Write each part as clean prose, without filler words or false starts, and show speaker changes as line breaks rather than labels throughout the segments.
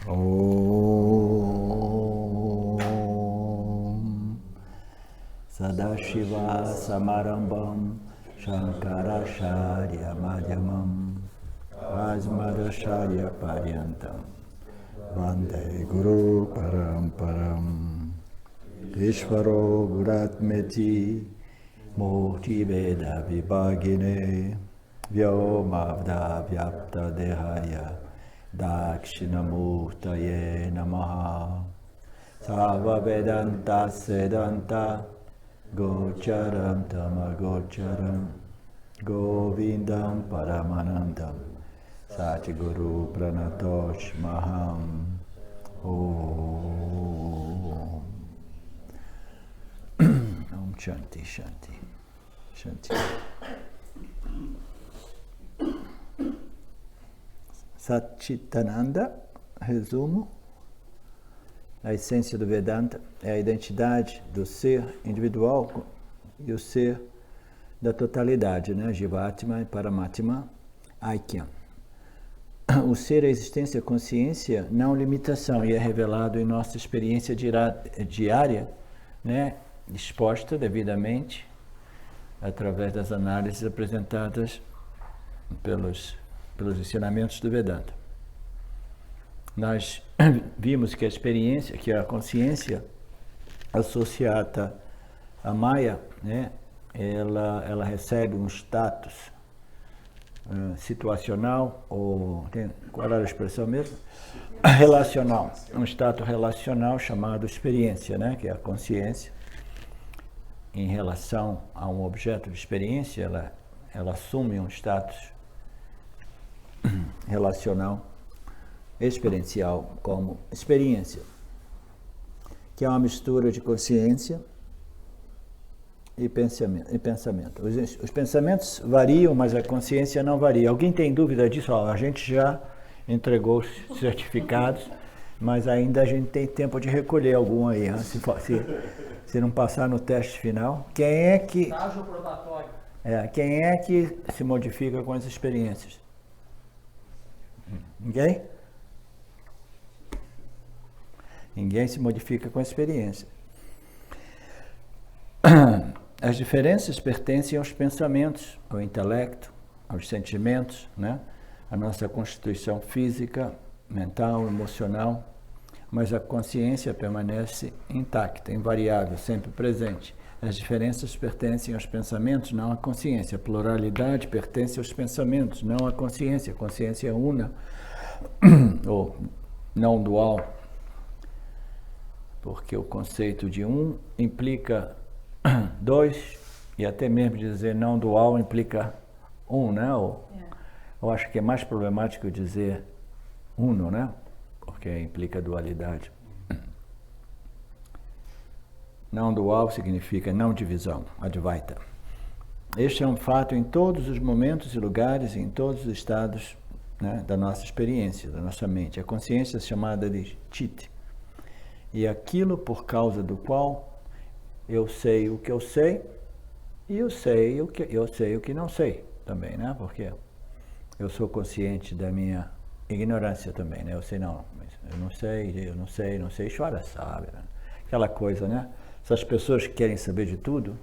Om Sadashiva Samarambam Shankaracharya Madhyamam Asmadacharya Paryantam Vande Guru Paramparam Ishvaro Guratmeti Murti Veda Vibhagine Vyomavda Vyapta Dehaya Dakshinamurtaye Namaha Sarva Vedanta Sedanta Gocharam Tamagocharam Govindam Paramanandam Satguru Pranatosh Maham Om Om Shanti Shanti Shanti. Satchitananda, resumo, a essência do Vedanta é a identidade do ser individual e o ser da totalidade, né? Jivatma e Paramatma Aikyam. O ser é a existência, a consciência, não limitação, e é revelado em nossa experiência diária, né? Exposta devidamente através das análises apresentadas pelos ensinamentos do Vedanta. Nós vimos que a experiência, que a consciência associada à Maya, né, ela recebe um status situacional, ou qual era a expressão mesmo? Relacional. Um status relacional chamado experiência, né, que é a consciência. Em relação a um objeto de experiência, ela assume um status relacional, experiencial, como experiência, que é uma mistura de consciência e pensamento. Os pensamentos variam, mas a consciência não varia. Alguém tem dúvida disso? A gente já entregou os certificados, mas ainda a gente tem tempo de recolher algum aí, né? Se não passar no teste final. Quem é que...
Estágio probatório.
Quem é que se modifica com as experiências? Ninguém? Ninguém se modifica com a experiência. As diferenças pertencem aos pensamentos, ao intelecto, aos sentimentos, né? A nossa constituição física, mental, emocional, mas a consciência permanece intacta, invariável, sempre presente. As diferenças pertencem aos pensamentos, não à consciência. A pluralidade pertence aos pensamentos, não à consciência. A consciência é una, ou não dual, porque o conceito de um implica dois, e até mesmo dizer não dual implica um, né? Eu acho que é mais problemático dizer uno, né? Porque implica dualidade. Não dual significa não divisão, Advaita. Este é um fato em todos os momentos e lugares, em todos os estados, né, da nossa experiência, da nossa mente. A consciência é chamada de Chit. E aquilo por causa do qual eu sei o que eu sei, e eu sei o que não sei também, né? Porque eu sou consciente da minha ignorância também, né? Eu sei não, mas eu não sei, chora, sabe, né? Aquela coisa, né? Essas pessoas que querem saber de tudo,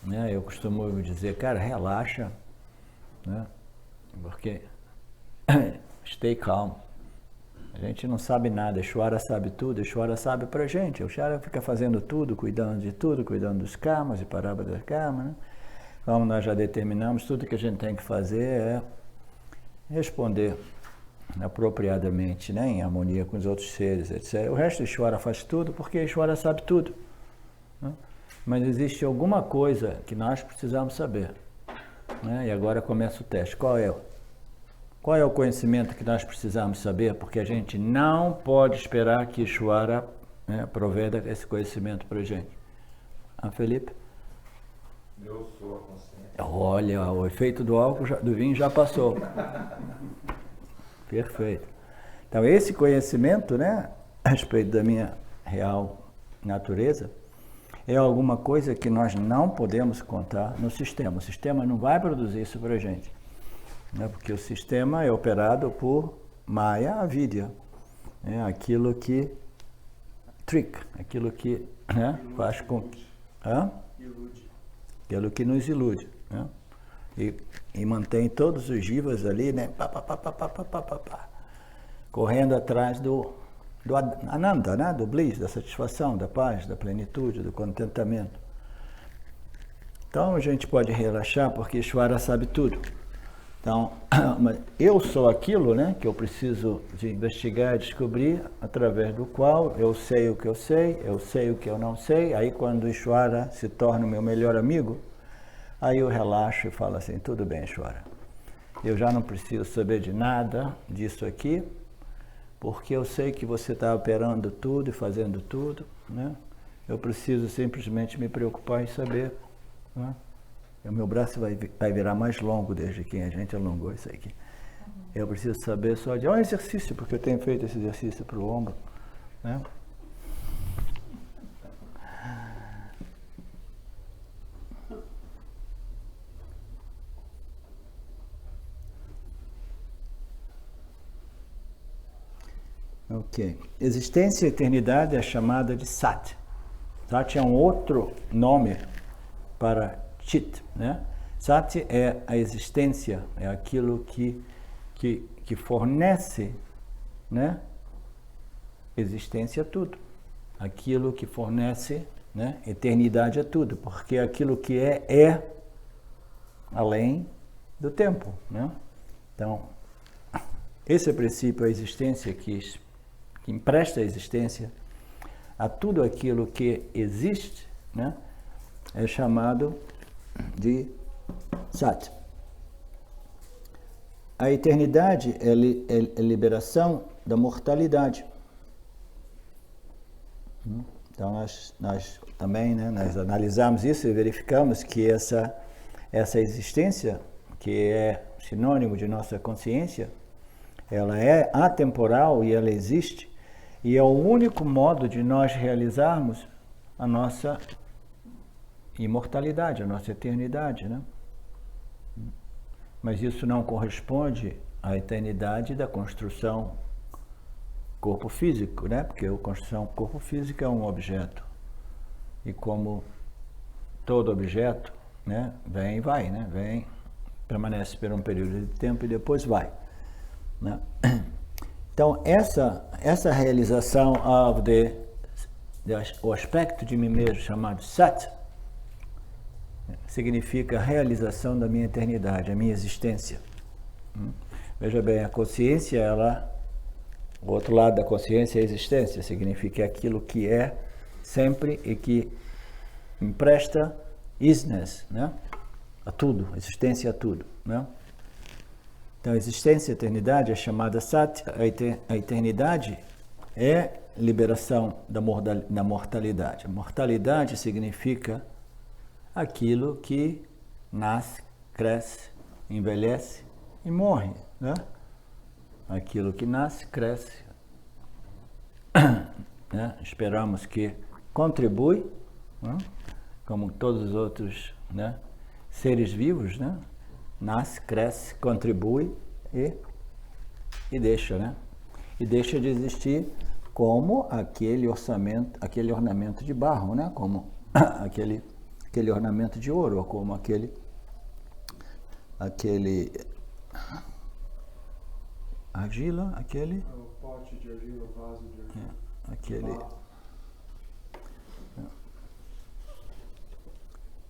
né? Eu costumo dizer, cara, relaxa, né? Porque stay calm. A gente não sabe nada, Ishvara sabe tudo, Ishvara sabe pra gente. O Ishvara fica fazendo tudo, cuidando dos karmas e parábolas das karmas, né? Como nós já determinamos, tudo que a gente tem que fazer é responder apropriadamente, né, em harmonia com os outros seres, etc. O resto Ishvara faz tudo porque Ishvara sabe tudo, né? Mas existe alguma coisa que nós precisamos saber, né? E agora começa o teste. Qual é o conhecimento que nós precisamos saber? Porque a gente não pode esperar que Ishvara, né, proveda esse conhecimento para a gente. Felipe?
Eu sou a consciência.
Olha, o efeito do álcool, do vinho já passou. Perfeito. Então, esse conhecimento, né, a respeito da minha real natureza, é alguma coisa que nós não podemos contar no sistema. O sistema não vai produzir isso para a gente, né, porque o sistema é operado por Maya Avidya, é aquilo que trick, aquilo que, né, faz com...
Ilude.
Aquilo que nos ilude, né? E mantém todos os jivas ali, né, correndo atrás do ananda, né, do bliss, da satisfação, da paz, da plenitude, do contentamento. Então a gente pode relaxar porque Ishvara sabe tudo. Então, eu sou aquilo, né, que eu preciso de investigar e descobrir, através do qual eu sei o que eu sei o que eu não sei. Aí quando Ishvara se torna o meu melhor amigo, aí eu relaxo e falo assim, tudo bem, Ishvara, eu já não preciso saber de nada disso aqui, porque eu sei que você está operando tudo e fazendo tudo, né? Eu preciso simplesmente me preocupar em saber, né? O meu braço vai virar mais longo desde que a gente alongou isso aqui. Eu preciso saber só de um exercício, porque eu tenho feito esse exercício para o ombro, né? Ok. Existência e eternidade é chamada de Sat. Sat é um outro nome para Chit, né? Sat é a existência, é aquilo que fornece, né, existência a tudo. Aquilo que fornece, né, eternidade a tudo, porque aquilo que é além do tempo, né? Então, esse é o princípio, a existência que empresta a existência a tudo aquilo que existe, né, é chamado de Sat. A eternidade é liberação da mortalidade. Então nós também, né, nós analisamos isso e verificamos que essa existência, que é sinônimo de nossa consciência, ela é atemporal e ela existe, e é o único modo de nós realizarmos a nossa imortalidade, a nossa eternidade, né? Mas isso não corresponde à eternidade da construção corpo físico, né? Porque a construção corpo físico é um objeto. E como todo objeto, né, vem e vai, né? Vem, permanece por um período de tempo e depois vai, né? Então, essa realização o aspecto de mim mesmo chamado Sat, significa a realização da minha eternidade, a minha existência. Veja bem, a consciência, o outro lado da consciência é a existência, significa aquilo que é sempre e que empresta isness, né, a tudo, existência a tudo, né? Então, a existência e a eternidade é chamada Sat. A eternidade é liberação da mortalidade. A mortalidade significa aquilo que nasce, cresce, envelhece e morre, né? Aquilo que nasce, cresce, né? Esperamos que contribui, né, como todos os outros, né, seres vivos, né? Nasce, cresce, contribui e deixa, né? E deixa de existir como aquele ornamento de barro, né? Como aquele ornamento de ouro, ou como aquele argila, aquele...
O pote de argila, o vaso de argila.
Aquele...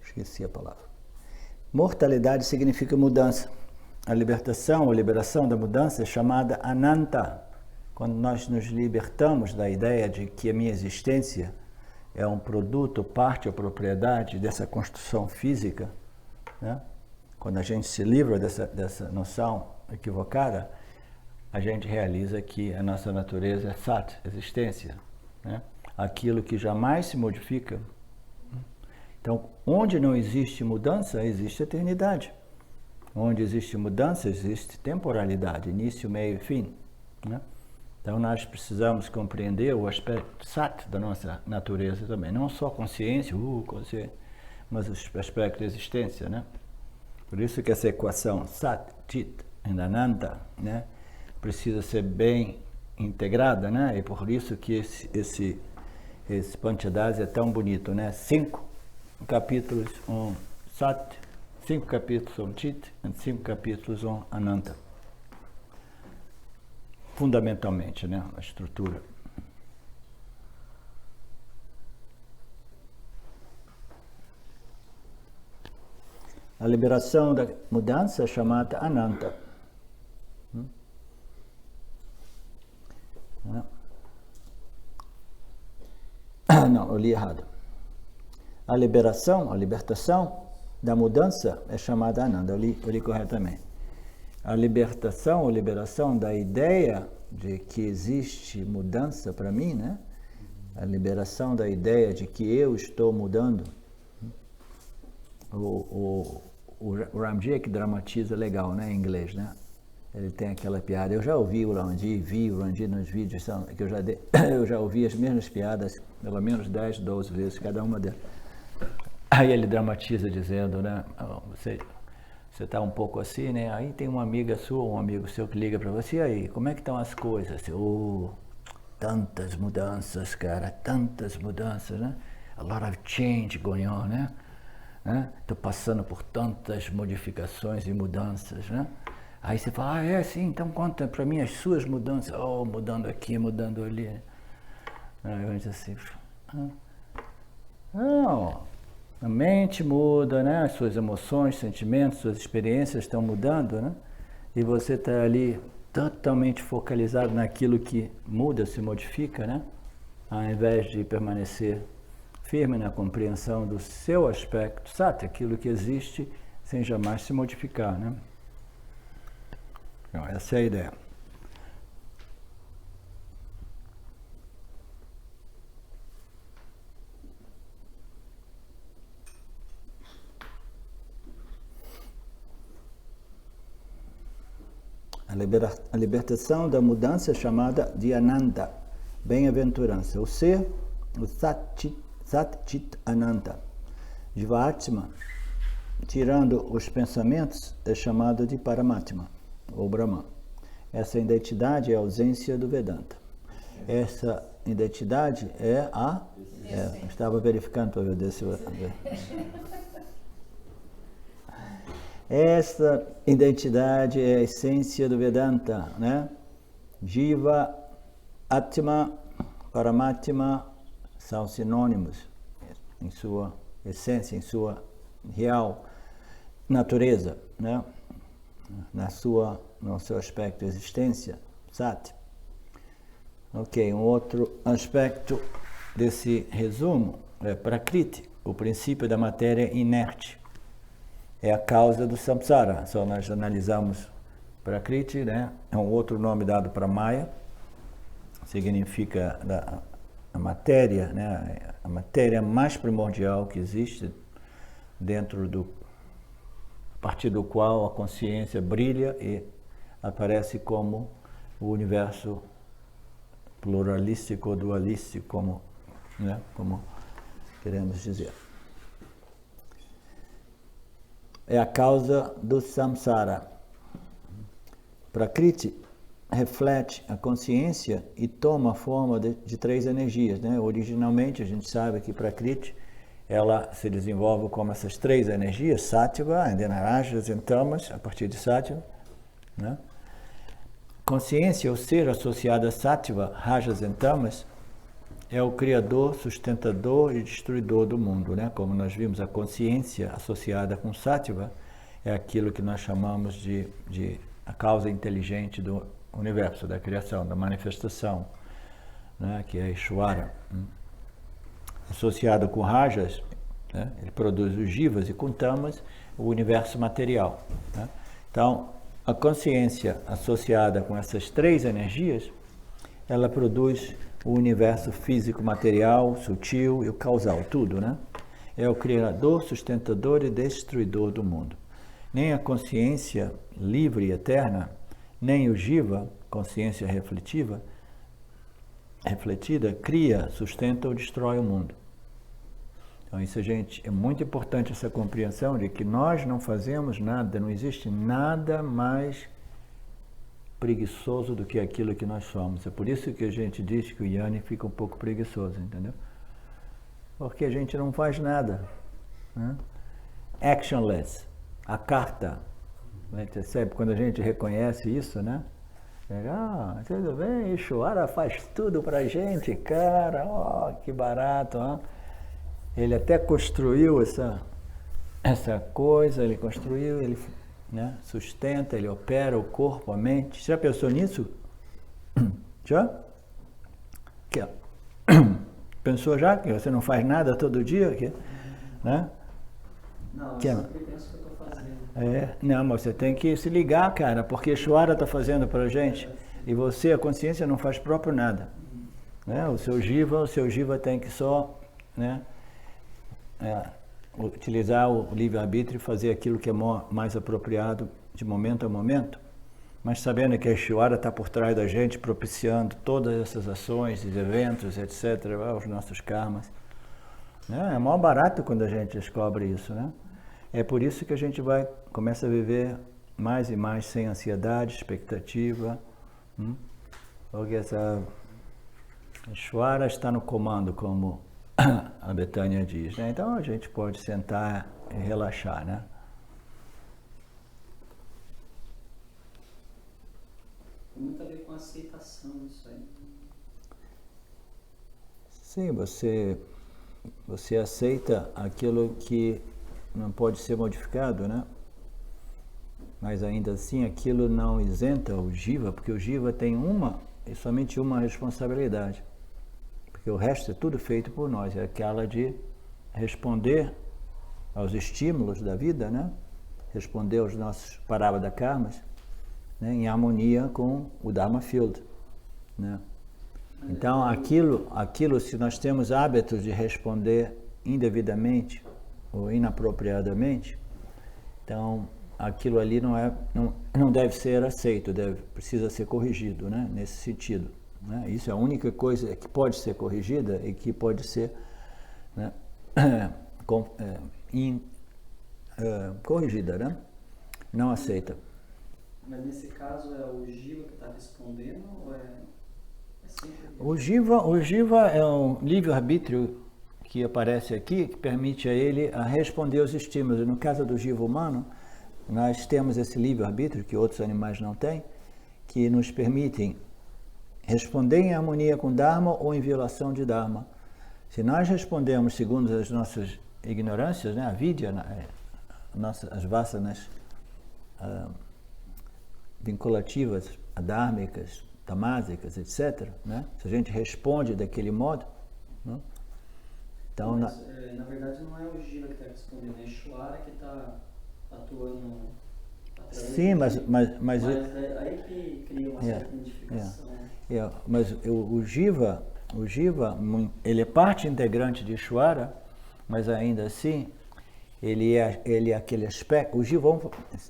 Esqueci a palavra. Mortalidade significa mudança. A libertação ou liberação da mudança é chamada Ananta. Quando nós nos libertamos da ideia de que a minha existência é um produto, parte ou propriedade dessa construção física, né? Quando a gente se livra dessa noção equivocada, a gente realiza que a nossa natureza é Sat, existência, né? Aquilo que jamais se modifica. Então, onde não existe mudança, existe eternidade. Onde existe mudança, existe temporalidade, início, meio e fim, né? Então, nós precisamos compreender o aspecto Sat da nossa natureza também. Não só consciência, mas o aspecto de existência, né? Por isso que essa equação Sat, Chit e Ananta, né, precisa ser bem integrada, né? E por isso que esse Panchadasi é tão bonito, né? 5 capítulos on Sat, 5 capítulos on Chit e 5 capítulos on Ananta. Fundamentalmente, né? A estrutura. A liberação da mudança é chamada Ananta. Não, eu li errado. A libertação da mudança é chamada Ananda. Eu li corretamente. A libertação ou liberação da ideia de que existe mudança para mim, né? A liberação da ideia de que eu estou mudando. O Ramji é que dramatiza legal, né, em inglês, né? Ele tem aquela piada. Eu já ouvi o Ramji nos vídeos que eu já ouvi as mesmas piadas, pelo menos 10, 12 vezes, cada uma delas. Aí ele dramatiza dizendo, né, você está um pouco assim, né? Aí tem uma amiga sua, um amigo seu que liga para você, aí, como é que estão as coisas? Tantas mudanças, cara, tantas mudanças, né? A lot of change going on, né? Estou passando por tantas modificações e mudanças, né? Aí você fala, sim, então conta para mim as suas mudanças. Mudando aqui, mudando ali. Aí eu digo assim, não, a mente muda, né? As suas emoções, sentimentos, suas experiências estão mudando, né? E você está ali totalmente focalizado naquilo que muda, se modifica, né? Ao invés de permanecer firme na compreensão do seu aspecto, sati, aquilo que existe sem jamais se modificar, né? Então, essa é a ideia. A libertação da mudança é chamada de Ananda, bem-aventurança. O ser, o Sat Chit Ananta. Jivatma, tirando os pensamentos, é chamado de Paramatma, ou Brahman. Essa identidade é a ausência do Vedanta. Essa identidade é a... estava verificando para ver se eu... Essa identidade é a essência do Vedanta, né? Jiva, Atma, Paramatma são sinônimos em sua essência, em sua real natureza, né? No seu aspecto de existência, Sat. Ok, um outro aspecto desse resumo é Prakriti, o princípio da matéria inerte. É a causa do samsara. Só nós analisamos Prakriti, né? É um outro nome dado para Maya, significa a matéria, né? A matéria mais primordial que existe a partir do qual a consciência brilha e aparece como o universo pluralístico ou dualístico, como queremos dizer. É a causa do samsara. Prakriti reflete a consciência e toma a forma de 3 energias, né? Originalmente a gente sabe que Prakriti ela se desenvolve como essas 3 energias, Sattva, Rajas e Tamas, a partir de Sattva, né? Consciência, ou ser associado a Sattva, Rajas e Tamas, é o criador, sustentador e destruidor do mundo, né? Como nós vimos, a consciência associada com Sattva é aquilo que nós chamamos de a causa inteligente do universo, da criação, da manifestação, né? Que é Ishvara. Associado com Rajas, né? Ele produz os Jivas, e com Tamas, o universo material, né? Então, a consciência associada com essas 3 energias, ela produz o universo físico, material, sutil e o causal, tudo, né? É o criador, sustentador e destruidor do mundo. Nem a consciência livre e eterna, nem o Jiva, consciência refletida, cria, sustenta ou destrói o mundo. Então isso, gente, é muito importante essa compreensão de que nós não fazemos nada, não existe nada mais preguiçoso do que aquilo que nós somos. É por isso que a gente diz que o Yanni fica um pouco preguiçoso, entendeu? Porque a gente não faz nada, né? Actionless, a carta. A gente percebe quando a gente reconhece isso, né? Tudo bem, Ishvara faz tudo pra gente, cara, ó, que barato, ó. Ele até construiu essa coisa, ele construiu, ele, né, sustenta, ele opera o corpo, a mente. Você já pensou nisso? Já? Aqui, ó. Pensou já que você não faz nada todo dia? Aqui, né?
Não, eu sempre penso que eu estou fazendo.
Não, mas você tem que se ligar, cara, porque Ishvara está fazendo pra gente e você, a consciência, não faz próprio nada. Né? O seu Jiva tem que só, né, utilizar o livre-arbítrio e fazer aquilo que é mais apropriado de momento a momento, mas sabendo que a Ishvara está por trás da gente, propiciando todas essas ações, eventos, etc., os nossos karmas. Né? É mó barato quando a gente descobre isso, né? É por isso que a gente começa a viver mais e mais sem ansiedade, expectativa, porque essa Ishvara está no comando, como a Betânia diz, né? Então a gente pode sentar e relaxar, né?
Tem muito a ver com aceitação isso aí.
Sim, você aceita aquilo que não pode ser modificado, né? Mas ainda assim aquilo não isenta o Jiva, porque o Jiva tem somente uma responsabilidade. Porque o resto é tudo feito por nós, é aquela de responder aos estímulos da vida, né? Responder aos nossos Parabhada karmas, né? Em harmonia com o Dharma Field, né? Então aquilo, se nós temos hábitos de responder indevidamente ou inapropriadamente, então aquilo ali não deve ser aceito, precisa ser corrigido, né? Nesse sentido. Né? Isso é a única coisa que pode ser corrigida e que pode ser, né, corrigida, né? Não aceita.
Mas nesse caso é o Jiva que está respondendo ou é sempre...
O Jiva é um livre-arbítrio que aparece aqui, que permite a ele responder aos estímulos. No caso do Jiva humano, nós temos esse livre-arbítrio que outros animais não têm, que nos permitem responder em harmonia com Dharma ou em violação de Dharma. Se nós respondemos segundo as nossas ignorâncias, né, a vidya, as vasanas vinculativas, adármicas, tamásicas, etc., né? Se a gente responde daquele modo, né? Então,
mas, na verdade não é o Jiva que está respondendo, é a Ishvara que está atuando através.
Sim, mas
é aí que cria uma certa identificação.
Mas o Jiva, ele é parte integrante de Ishvara, mas ainda assim, ele é aquele aspecto. O Jiva,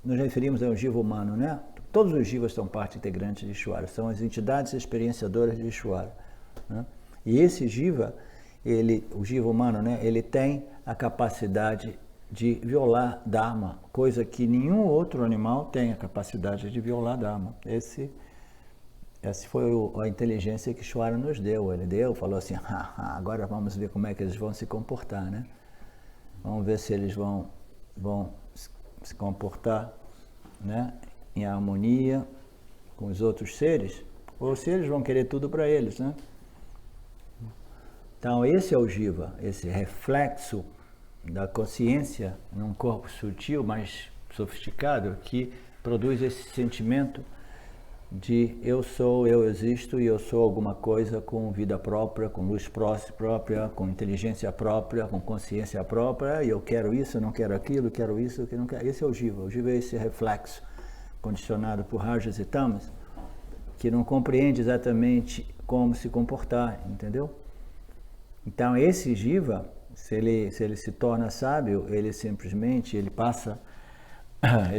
nós referimos ao Jiva humano, né? Todos os Jivas são parte integrante de Ishvara, são as entidades experienciadoras de Ishvara, né? E esse Jiva, o Jiva humano, né? Ele tem a capacidade de violar Dharma, coisa que nenhum outro animal tem a capacidade de violar Dharma. Essa foi a inteligência que Ishvara nos deu. Ele falou assim, agora vamos ver como é que eles vão se comportar, né? Vamos ver se eles vão se comportar, né, em harmonia com os outros seres, ou se eles vão querer tudo para eles, né? Então esse é o Jiva, esse reflexo da consciência num corpo sutil, mais sofisticado, que produz esse sentimento de eu sou, eu existo e eu sou alguma coisa com vida própria, com luz própria, com inteligência própria, com consciência própria, e eu quero isso, não quero aquilo, quero isso, que não quero. Esse é o Jiva. O Jiva é esse reflexo condicionado por Rajas e Tamas, que não compreende exatamente como se comportar, entendeu? Então esse Jiva, se ele se torna sábio, ele simplesmente, passa,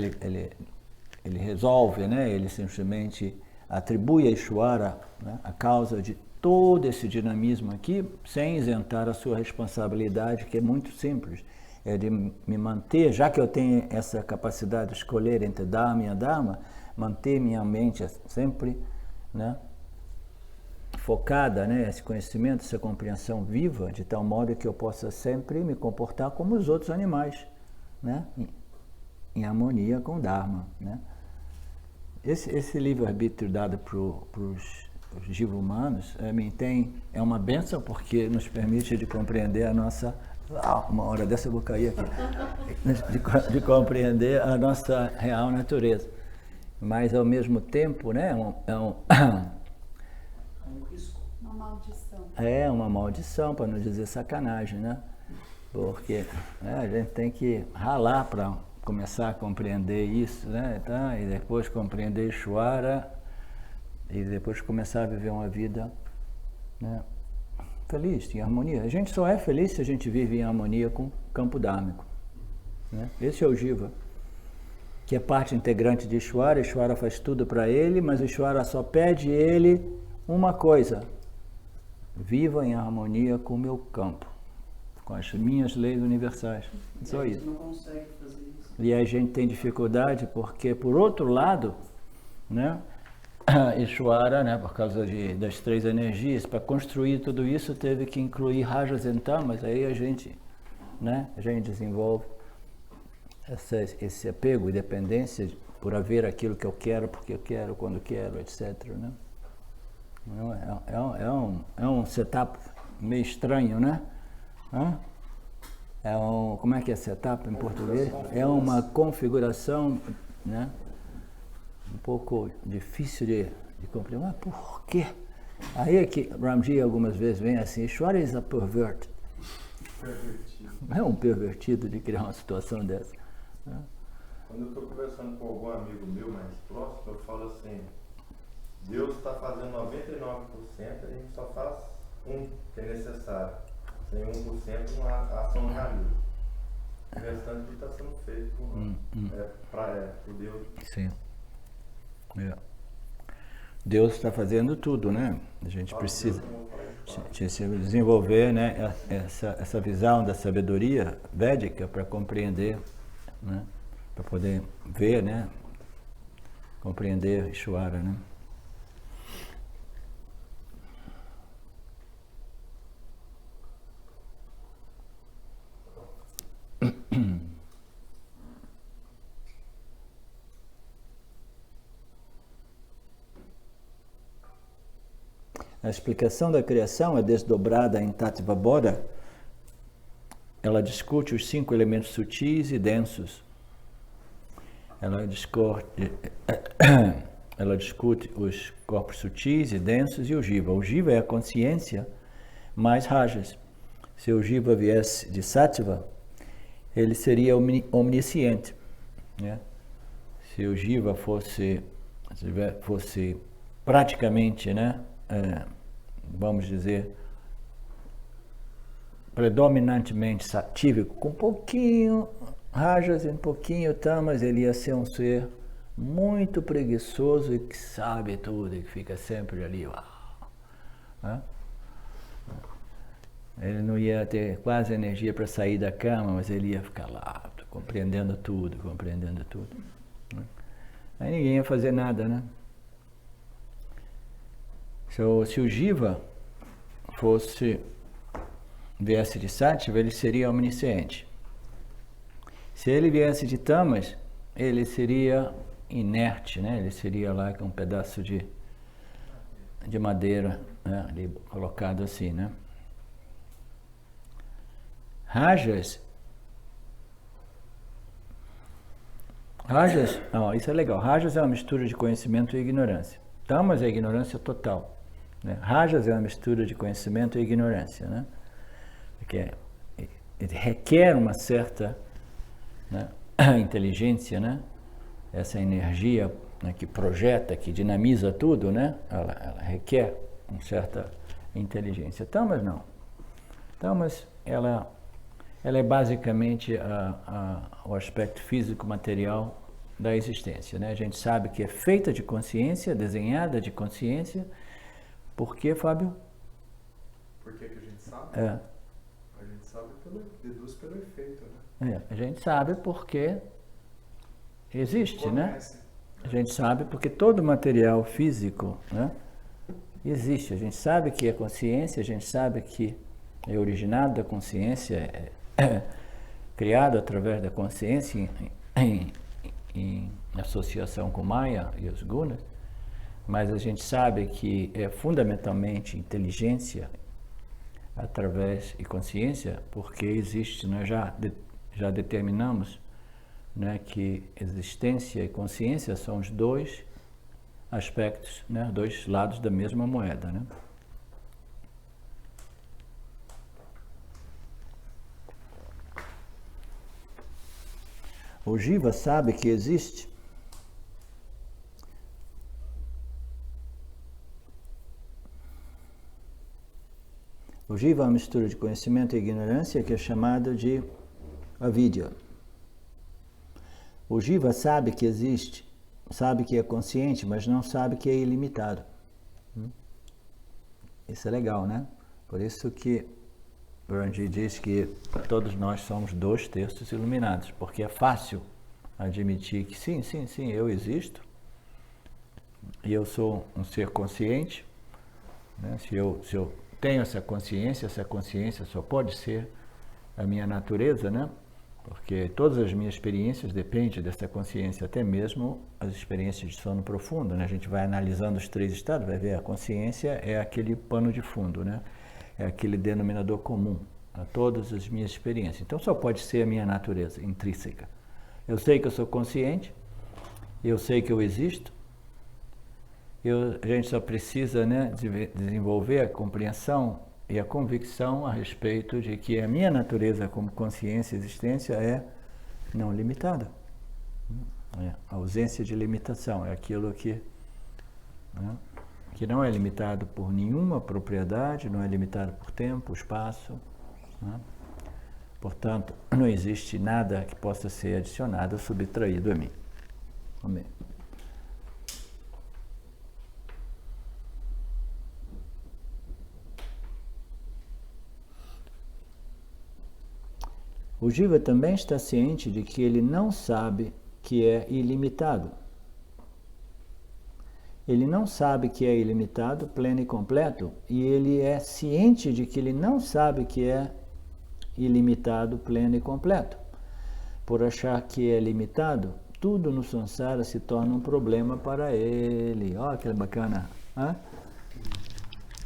ele resolve, né? Ele simplesmente atribui a Ishvara, né, a causa de todo esse dinamismo aqui, sem isentar a sua responsabilidade, que é muito simples, é de me manter, já que eu tenho essa capacidade de escolher entre Dharma e Adharma, manter minha mente sempre, né, focada, né, esse conhecimento, essa compreensão viva, de tal modo que eu possa sempre me comportar como os outros animais, né, em harmonia com o Dharma, né. Esse livre-arbítrio dado para os jiva humanos é uma bênção, porque nos permite de compreender a nossa... uma hora dessa eu vou cair aqui. De compreender a nossa real natureza. Mas, ao mesmo tempo, né, é um
risco.
Uma maldição.
É uma maldição, para não dizer sacanagem, né? Porque a gente tem que ralar para começar a compreender isso, né? Então, e depois compreender Ishvara, e depois começar a viver uma vida, né, feliz, em harmonia. A gente só é feliz se a gente vive em harmonia com o campo dármico, né? Esse é o Jiva, que é parte integrante de Ishvara. Ishvara faz tudo para ele, mas Ishvara só pede ele uma coisa: viva em harmonia com o meu campo, com as minhas leis universais. Só isso.
Não consegue fazer isso.
E a gente tem dificuldade porque, por outro lado, né, Ishvara, né, por causa das três energias, para construir tudo isso teve que incluir rajas e tamas. Aí a gente desenvolve esse apego e dependência por haver aquilo que eu quero, porque eu quero, quando quero, etc. Né? É um setup meio estranho, né? Como é que é setup em português? É uma configuração, né, um pouco difícil de compreender. Mas por quê? Aí é que Ramji algumas vezes vem assim: Ishvara is a pervert. É um pervertido de criar uma situação dessa.
Quando eu estou conversando com algum amigo meu mais próximo, eu falo assim: Deus está fazendo 99%, a gente só faz 1% que é necessário. Sem 1% a ação não realiza. O restante tudo está sendo feito por Deus.
Sim. Deus está fazendo tudo, né? A gente precisa desenvolver, né, essa visão da sabedoria védica para compreender, né, para poder ver, né, compreender Ishvara, né? A explicação da criação é desdobrada em Tattva Bodha. Ela discute os 5 elementos sutis e densos. Ela discute os corpos sutis e densos e o Jiva. O Jiva é a consciência mais rajas. Se o Jiva viesse de Sattva, ele seria omnisciente, né? Se o Jiva fosse praticamente, né, vamos dizer, predominantemente satívico, com um pouquinho rajas e um pouquinho tamas, ele ia ser um ser muito preguiçoso e que sabe tudo e que fica sempre ali, né? Ele não ia ter quase energia para sair da cama, mas ele ia ficar lá, compreendendo tudo. Né? Aí ninguém ia fazer nada, né? Se o Jiva viesse de Sattva, ele seria omnisciente. Se ele viesse de Tamas, ele seria inerte, né? Ele seria lá com um pedaço de madeira, né, ali colocado assim, né? Rajas, isso é legal. Rajas é uma mistura de conhecimento e ignorância. Tamas é ignorância total, né? Rajas é uma mistura de conhecimento e ignorância, né? Porque ele requer uma certa, né, inteligência, né? Essa energia, né, que projeta, que dinamiza tudo, né? Ela requer uma certa inteligência. Tamas não. Tamas, ela é basicamente o aspecto físico-material da existência, né? A gente sabe que é feita de consciência, desenhada de consciência. Por quê, Fábio?
Por que a gente sabe? A gente sabe deduz pelo efeito, né?
A gente sabe porque existe, né? A A gente sabe porque todo material físico, né, existe. A gente sabe que é consciência, a gente sabe que é originado da consciência, é criado através da consciência em associação com Maya e os gunas, mas a gente sabe que é fundamentalmente inteligência através e consciência, porque existe, nós já determinamos, né, que existência e consciência são os dois aspectos, né, dois lados da mesma moeda, né? O Jiva sabe que existe o Jiva é uma mistura de conhecimento e ignorância que é chamado de avidya. O Jiva sabe que existe, sabe que é consciente, mas não sabe que é ilimitado. Isso é legal, né? Por isso que Brahmanji diz que todos nós somos 2/3 iluminados, porque é fácil admitir que sim, eu existo e eu sou um ser consciente, né? Se eu tenho essa consciência só pode ser a minha natureza, né? Porque todas as minhas experiências dependem dessa consciência, até mesmo as experiências de sono profundo, né? A gente vai analisando os 3 estados, vai ver a consciência é aquele pano de fundo, né? É aquele denominador comum a todas as minhas experiências. Então só pode ser a minha natureza intrínseca. Eu sei que eu sou consciente, eu sei que eu existo, a gente só precisa, né, desenvolver a compreensão e a convicção a respeito de que a minha natureza como consciência e existência é não limitada. A ausência de limitação é aquilo que, né, que não é limitado por nenhuma propriedade, não é limitado por tempo, espaço, né? Portanto, não existe nada que possa ser adicionado ou subtraído a mim. Amém. O Jiva também está ciente de que ele não sabe que é ilimitado. Ele não sabe que é ilimitado, pleno e completo, e ele é ciente de que ele não sabe que é ilimitado, pleno e completo. Por achar que é limitado, tudo no samsara se torna um problema para ele. Olha que bacana. Hã?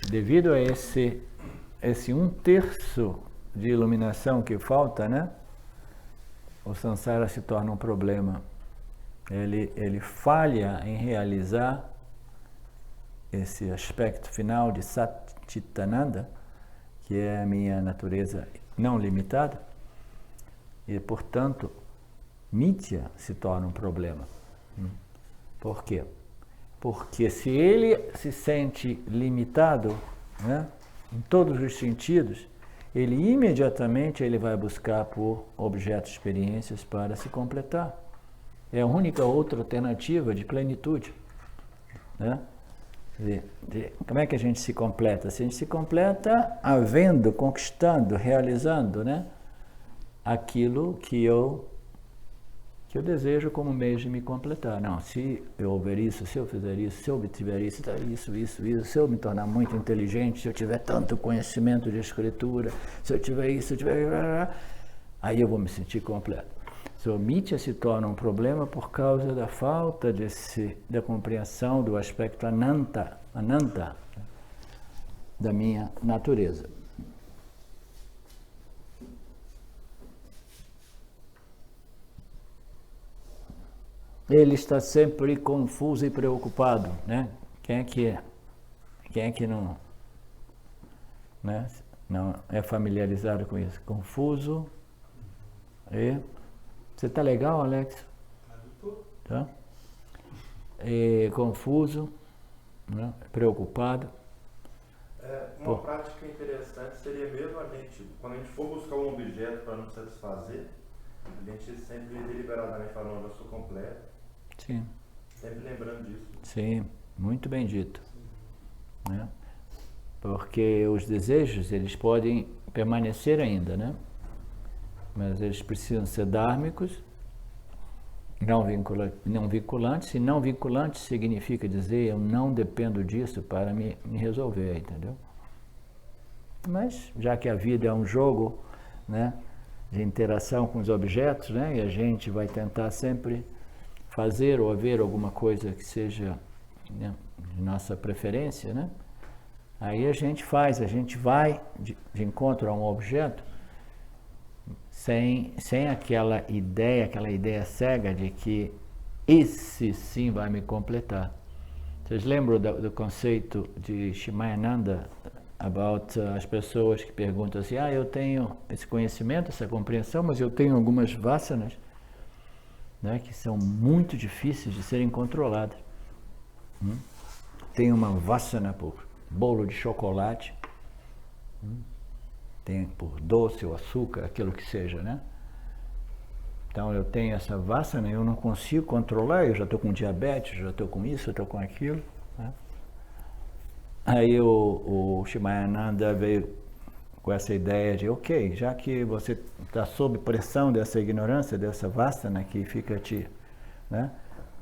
Devido a esse 1/3 de iluminação que falta, né? O samsara se torna um problema. Ele falha em realizar esse aspecto final de Satchitananda, que é a minha natureza não limitada, e, portanto, Mithya se torna um problema. Por quê? Porque se ele se sente limitado, né, em todos os sentidos, ele imediatamente vai buscar por objetos, experiências para se completar. É a única outra alternativa de plenitude, né? Como é que a gente se completa? A gente se completa havendo, conquistando, realizando, né, aquilo que eu desejo como meio de me completar. Não, se eu houver isso, se eu fizer isso, se eu obtiver isso, se eu me tornar muito inteligente, se eu tiver tanto conhecimento de escritura, se eu tiver isso, se eu tiver... aí eu vou me sentir completo. O Mithya se torna um problema por causa da falta da compreensão do aspecto ananta da minha natureza. Ele está sempre confuso e preocupado, né? Quem é que não, né, não é familiarizado com isso? Confuso e... Você está legal, Alex? Tá? Confuso, né? Preocupado.
Uma prática interessante seria mesmo quando a gente for buscar um objeto para nos satisfazer, a gente sempre deliberadamente falando, eu sou completo.
Sim.
Sempre lembrando disso.
Sim, muito bem dito. Né? Porque os desejos, eles podem permanecer ainda, né? Mas eles precisam ser dármicos não vinculante. Se não vinculante significa dizer eu não dependo disso para me resolver, entendeu? Mas já que a vida é um jogo, né, de interação com os objetos, né, e a gente vai tentar sempre fazer ou haver alguma coisa que seja, né, de nossa preferência, né? Aí a gente vai de encontro a um objeto sem aquela ideia cega de que esse sim vai me completar. Vocês lembram do conceito de Shimayananda about as pessoas que perguntam assim, eu tenho esse conhecimento, essa compreensão, mas eu tenho algumas vasanas, né, que são muito difíceis de serem controladas. Tem uma vasana por bolo de chocolate, tem por doce ou açúcar, aquilo que seja, né? Então eu tenho essa vasana, eu não consigo controlar, eu já estou com diabetes, já estou com isso, eu estou com aquilo, né? Aí o Shimayananda veio com essa ideia de, ok, já que você está sob pressão dessa ignorância, dessa vasana que fica né,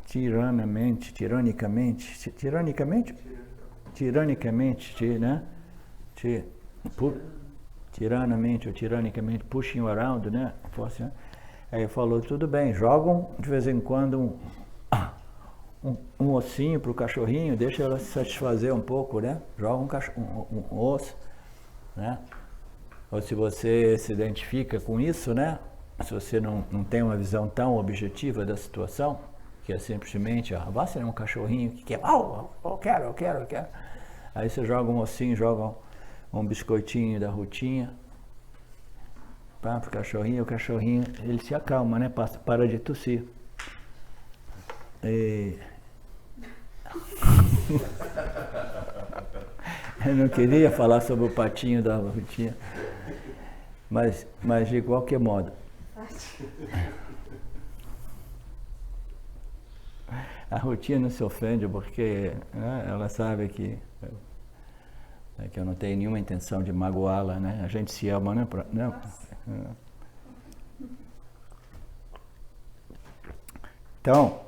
tiranicamente, tiranamente ou tiranicamente pushing you around, né? Aí falou, tudo bem, jogam de vez em quando um ossinho para o cachorrinho, deixa ela se satisfazer um pouco, né? Joga um osso, né? Ou se você se identifica com isso, né? Se você não tem uma visão tão objetiva da situação, que é simplesmente, vá ser um cachorrinho que quer, eu quero. Aí você joga um ossinho, joga um biscoitinho da rotinha para o cachorrinho ele se acalma, né? Para de tossir. Eu não queria falar sobre o patinho da rotinha, mas de qualquer modo. A rotina não se ofende porque, né, ela sabe que eu não tenho nenhuma intenção de magoá-la, né? A gente se ama, né? Então,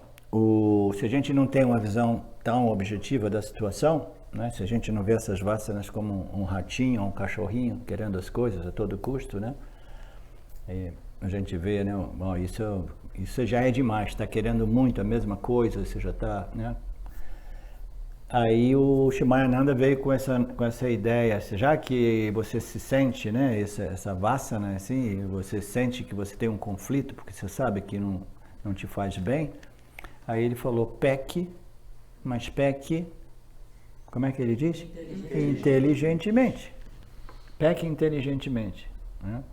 se a gente não tem uma visão tão objetiva da situação, né? Se a gente não vê essas vasanas como um ratinho ou um cachorrinho querendo as coisas a todo custo, né? A gente vê, né? Bom, isso já é demais, está querendo muito a mesma coisa, você já está, né? Aí o Shimayananda veio com essa ideia, já que você se sente, né, essa vasana, assim, você sente que você tem um conflito, porque você sabe que não te faz bem, aí ele falou, peque, mas peque, como é que ele diz? Inteligentemente. Peque inteligentemente, né?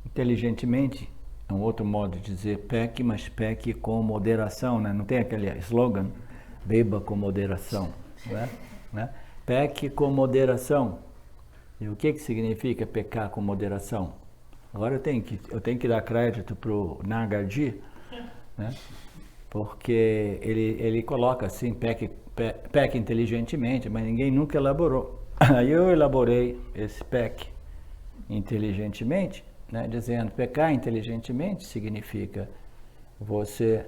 Inteligentemente é um outro modo de dizer peque, mas peque com moderação, né? Não tem aquele slogan, beba com moderação, né? Peque com moderação. E o que significa pecar com moderação? Agora eu tenho que dar crédito para o Nagarji, né? Porque ele coloca assim, peque inteligentemente, mas ninguém nunca elaborou. Aí eu elaborei esse peque inteligentemente, né, dizendo, pecar inteligentemente significa você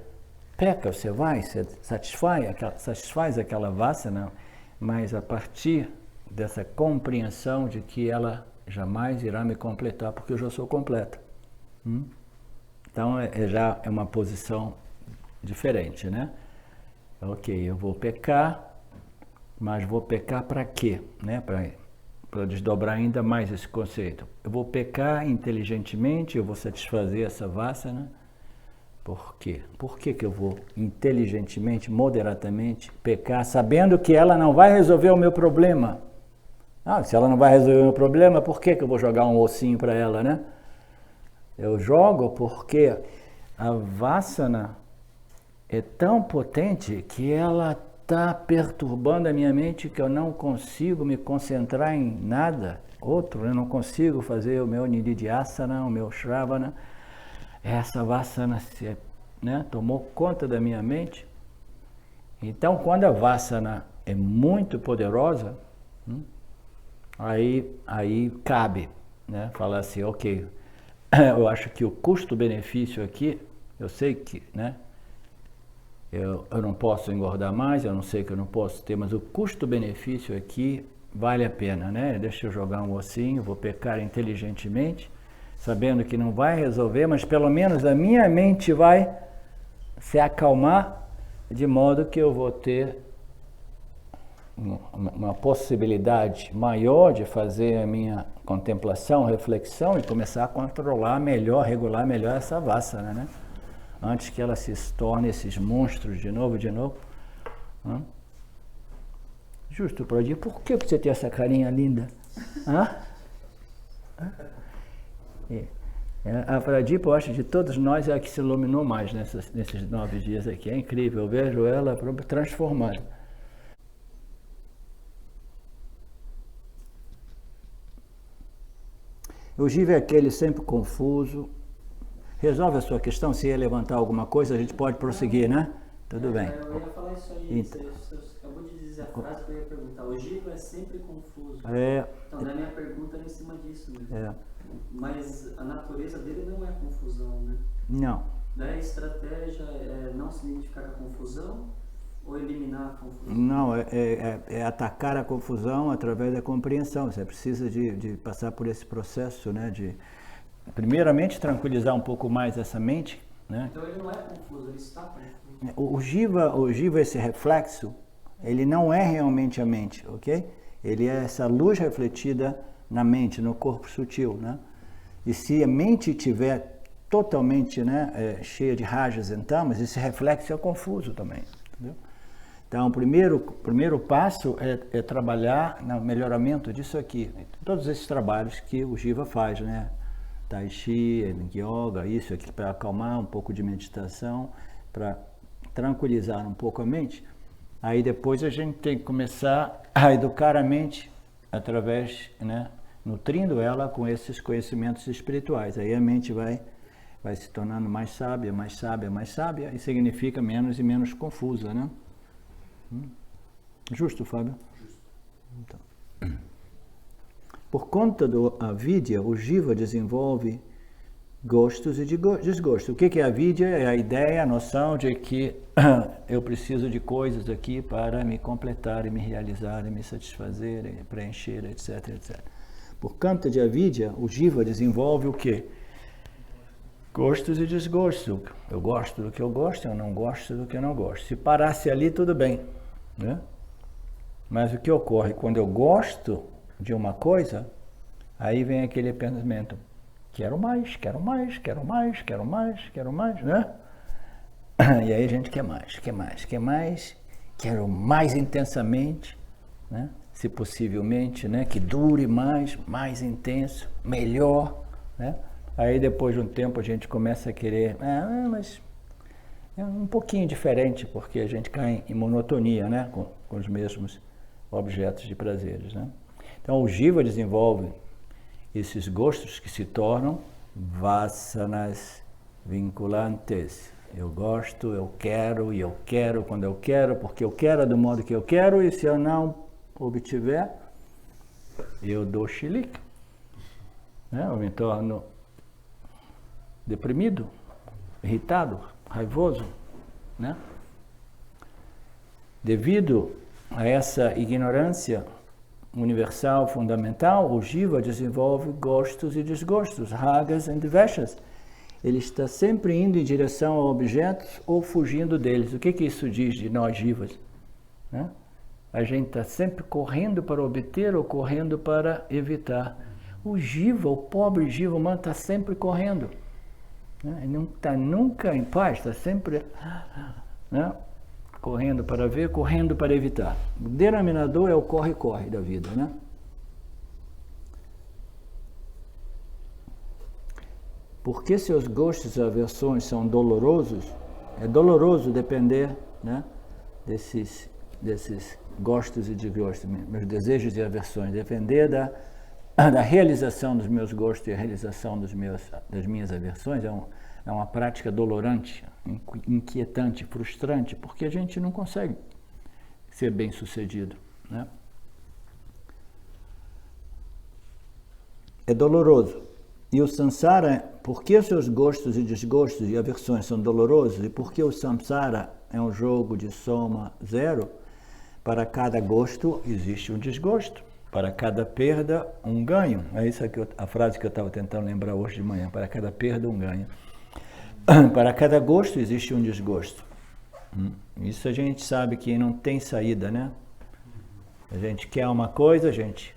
peca, você satisfaz aquela vasana, mas a partir dessa compreensão de que ela jamais irá me completar, porque eu já sou completo. Então já é uma posição diferente, né? Ok, eu vou pecar, mas vou pecar para quê? Né? Para desdobrar ainda mais esse conceito. Eu vou pecar inteligentemente, eu vou satisfazer essa vasana. Por quê? Por que eu vou inteligentemente, moderadamente pecar, sabendo que ela não vai resolver o meu problema? Se ela não vai resolver o meu problema, por que eu vou jogar um ossinho para ela, né? Eu jogo porque a vasana é tão potente que ela está perturbando a minha mente que eu não consigo me concentrar em nada outro, eu não consigo fazer o meu nididhyasana, o meu shravana. Essa vasana, né, tomou conta da minha mente. Então, quando a vasana é muito poderosa, aí cabe, né, falar assim, ok, eu acho que o custo-benefício aqui, eu sei que, né, eu não posso engordar mais, eu não sei que eu não posso ter, mas o custo-benefício aqui vale a pena, né? Deixa eu jogar um ossinho, vou pecar inteligentemente, sabendo que não vai resolver, mas pelo menos a minha mente vai se acalmar, de modo que eu vou ter uma possibilidade maior de fazer a minha contemplação, reflexão e começar a controlar melhor, regular melhor essa vassana, né? Antes que ela se torne esses monstros de novo. Justo, Prodinho, por que você tem essa carinha linda? A Pradipa, eu acho, de todos nós, é a que se iluminou mais nesses 9 dias aqui. É incrível, eu vejo ela transformada. O Jiva é aquele sempre confuso. Resolve a sua questão, se ia levantar alguma coisa, a gente pode prosseguir, né? Tudo bem.
Eu ia falar isso aí, então, você acabou de dizer a frase que eu ia perguntar. O Jiva é sempre confuso. Então, a minha pergunta era em cima disso mesmo. Mas a natureza dele não é confusão, né?
Não.
Daí a estratégia é não se identificar com a confusão ou eliminar a confusão?
Não, é atacar a confusão através da compreensão. Você precisa de passar por esse processo, né? De primeiramente tranquilizar um pouco mais essa mente, né?
Então ele não é confuso, ele está confuso.
O Jiva, esse reflexo, ele não é realmente a mente, ok? Ele é essa luz refletida na mente, no corpo sutil, né? E se a mente estiver totalmente, né, cheia de rajas e tamas, esse reflexo é confuso também, entendeu? Então, o primeiro passo é trabalhar no melhoramento disso aqui. Todos esses trabalhos que o Jiva faz, né? Tai Chi, Yoga, isso aqui para acalmar, um pouco de meditação, para tranquilizar um pouco a mente. Aí depois a gente tem que começar a educar a mente através, né, nutrindo ela com esses conhecimentos espirituais. Aí a mente vai se tornando mais sábia, mais sábia, mais sábia, e significa menos e menos confusa, né? Justo, Fábio? Justo. Então. Por conta do avidya, o Jiva desenvolve gostos e desgostos. O que é a avidya? É a ideia, a noção de que eu preciso de coisas aqui para me completar, e me realizar, e me satisfazer, e preencher, etc, etc. Por conta de avidya, o Jiva desenvolve o quê? Gostos e desgostos. Eu gosto do que eu gosto, eu não gosto do que eu não gosto. Se parasse ali, tudo bem, né? Mas o que ocorre quando eu gosto de uma coisa, aí vem aquele pensamento, quero mais, quero mais, quero mais, quero mais, quero mais, né? E aí a gente quer mais, quer mais, quer mais, quero mais intensamente, né? Se possivelmente, né? Que dure mais, mais intenso, melhor, né? Aí depois de um tempo a gente começa a querer, mas é um pouquinho diferente, porque a gente cai em monotonia, né? Com os mesmos objetos de prazeres, né? Então o Jiva desenvolve esses gostos que se tornam vassanas vinculantes. Eu gosto, eu quero, e eu quero quando eu quero, porque eu quero do modo que eu quero, e se eu não obtiver, eu dou chilique, né? Eu me torno deprimido, irritado, raivoso, né? Devido a essa ignorância universal, fundamental, o Jiva desenvolve gostos e desgostos, ragas e dveshas. Ele está sempre indo em direção a objetos ou fugindo deles. O que isso diz de nós Jivas, né? A gente está sempre correndo para obter ou correndo para evitar. O Jiva, o pobre Jiva humano, está sempre correndo, né? Ele não está nunca em paz, está sempre, né? Correndo para ver, correndo para evitar. O denominador é o corre-corre da vida, né? Porque seus gostos e aversões são dolorosos, é doloroso depender, né, desses gostos e desgostos, meus desejos e aversões, depender da realização dos meus gostos e a realização das minhas aversões, é uma prática dolorante, inquietante, frustrante, porque a gente não consegue ser bem-sucedido, né? É doloroso. E o samsara, por que os seus gostos e desgostos e aversões são dolorosos? E por que o samsara é um jogo de soma zero? Para cada gosto existe um desgosto. Para cada perda, um ganho. É isso aqui, a frase que eu estava tentando lembrar hoje de manhã. Para cada perda, um ganho. Para cada gosto existe um desgosto. Isso a gente sabe que não tem saída, né? A gente quer uma coisa, a gente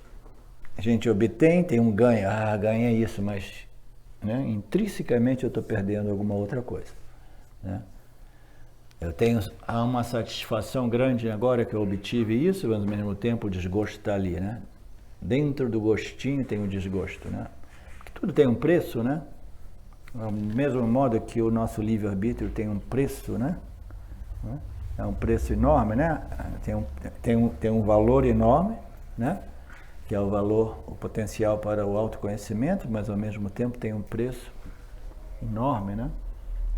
obtém, tem um ganho. Ganha isso, mas né, intrinsecamente eu estou perdendo alguma outra coisa. Né? Há uma satisfação grande agora que eu obtive isso, mas ao mesmo tempo o desgosto está ali, né? Dentro do gostinho tem o desgosto, né? Porque tudo tem um preço, né? Do mesmo modo que o nosso livre-arbítrio tem um preço, né? É um preço enorme, né? Tem um valor enorme, né? Que é o valor, o potencial para o autoconhecimento, mas ao mesmo tempo tem um preço enorme, né?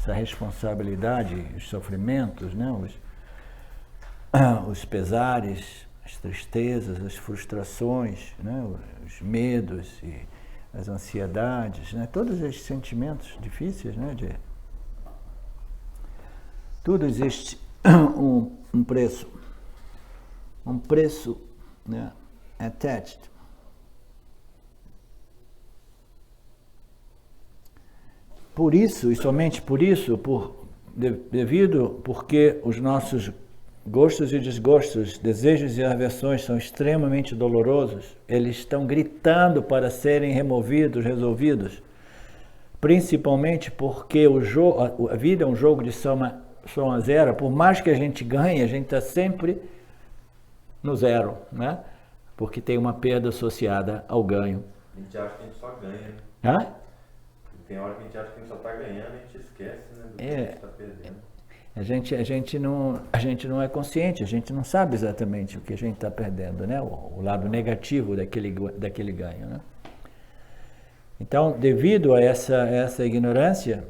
Essa responsabilidade, os sofrimentos, né? Os pesares, as tristezas, as frustrações, né? Os medos e as ansiedades, né? Todos esses sentimentos difíceis, né? Tudo existe um preço, né? Attached. Por isso, e somente por isso, porque os nossos gostos e desgostos, desejos e aversões são extremamente dolorosos, eles estão gritando para serem removidos, resolvidos, principalmente porque a vida é um jogo de soma zero. Por mais que a gente ganhe, a gente está sempre no zero, né? Porque tem uma perda associada ao ganho.
A gente acha que a gente só ganha, né?
Hã?
Tem hora que a gente acha que a gente só está ganhando, a gente esquece, né, do que a gente está perdendo.
A gente não é consciente, a gente não sabe exatamente o que a gente está perdendo, né? O lado negativo daquele ganho, né? Então, devido a essa ignorância,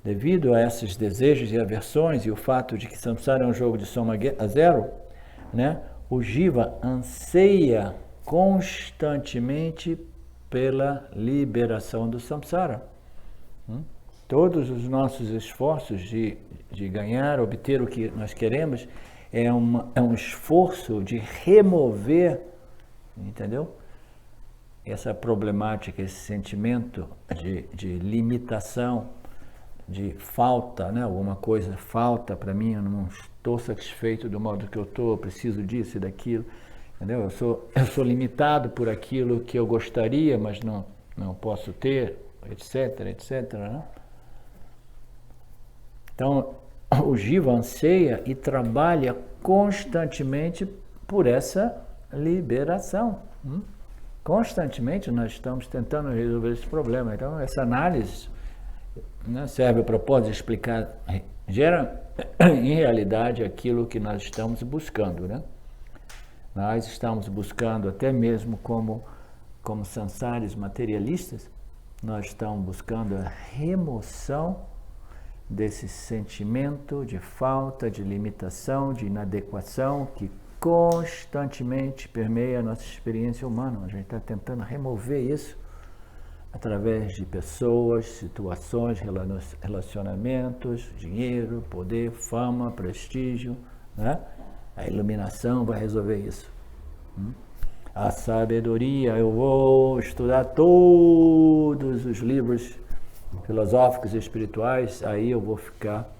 devido a esses desejos e aversões e o fato de que samsara é um jogo de soma zero, né? O jiva anseia constantemente pela liberação do samsara. Todos os nossos esforços de ganhar, obter o que nós queremos, é um esforço de remover, entendeu? Essa problemática, esse sentimento de limitação, de falta, né? Alguma coisa falta para mim, eu não estou satisfeito do modo que eu estou, preciso disso e daquilo, entendeu? Eu sou limitado por aquilo que eu gostaria, mas não posso ter, etc, né? Então, o jiva anseia e trabalha constantemente por essa liberação. Constantemente nós estamos tentando resolver esse problema. Então, essa análise, né, serve o propósito de explicar, gera em realidade aquilo que nós estamos buscando, né? Nós estamos buscando, até mesmo como samsaris materialistas, nós estamos buscando a remoção desse sentimento de falta, de limitação, de inadequação que constantemente permeia a nossa experiência humana. A gente está tentando remover isso através de pessoas, situações, relacionamentos, dinheiro, poder, fama, prestígio, né? A iluminação vai resolver isso. A sabedoria, eu vou estudar todos os livros filosóficos e espirituais, aí eu vou ficar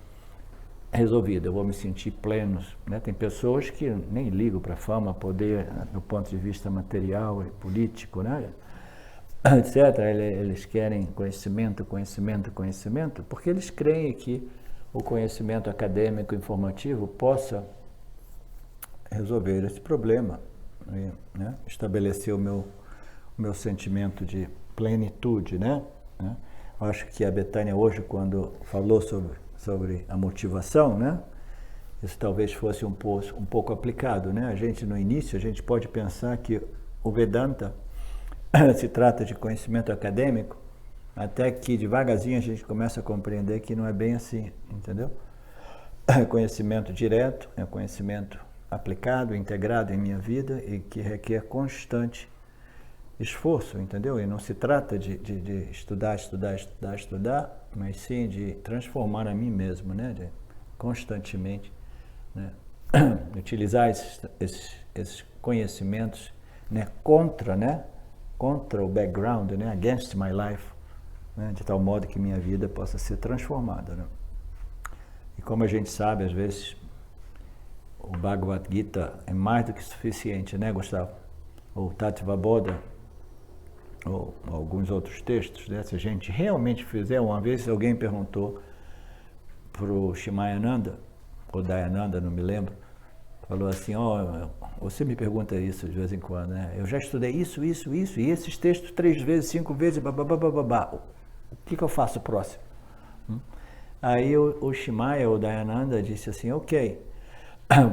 resolvido, eu vou me sentir pleno, né? Tem pessoas que nem ligam para fama, poder, do ponto de vista material e político, né? Etc. Eles querem conhecimento, porque eles creem que o conhecimento acadêmico informativo possa resolver esse problema, né? Estabelecer o meu sentimento de plenitude, né? Eu acho que a Betânia hoje, quando falou sobre a motivação, né? Isso talvez fosse um pouco aplicado, né? A gente, no início, a gente pode pensar que o Vedanta se trata de conhecimento acadêmico, até que devagarzinho a gente começa a compreender que não é bem assim, entendeu? É conhecimento direto, é conhecimento aplicado, integrado em minha vida e que requer constante esforço, entendeu? E não se trata de estudar, mas sim de transformar a mim mesmo, né? De constantemente, né? Utilizar esses conhecimentos, né? Contra o background, né? Against my life, né? De tal modo que minha vida possa ser transformada, né? E como a gente sabe, às vezes, o Bhagavad Gita é mais do que suficiente, né, Gustavo? Ou Tattva-bodha, ou alguns outros textos, né? Se a gente realmente fizer, uma vez alguém perguntou para o Shimayananda, ou Dayananda, não me lembro, falou assim, você me pergunta isso de vez em quando, né? Eu já estudei isso, e esses textos 3 vezes, 5 vezes, babá. O que eu faço próximo? Aí o Shimaya, o Dayananda, disse assim, ok,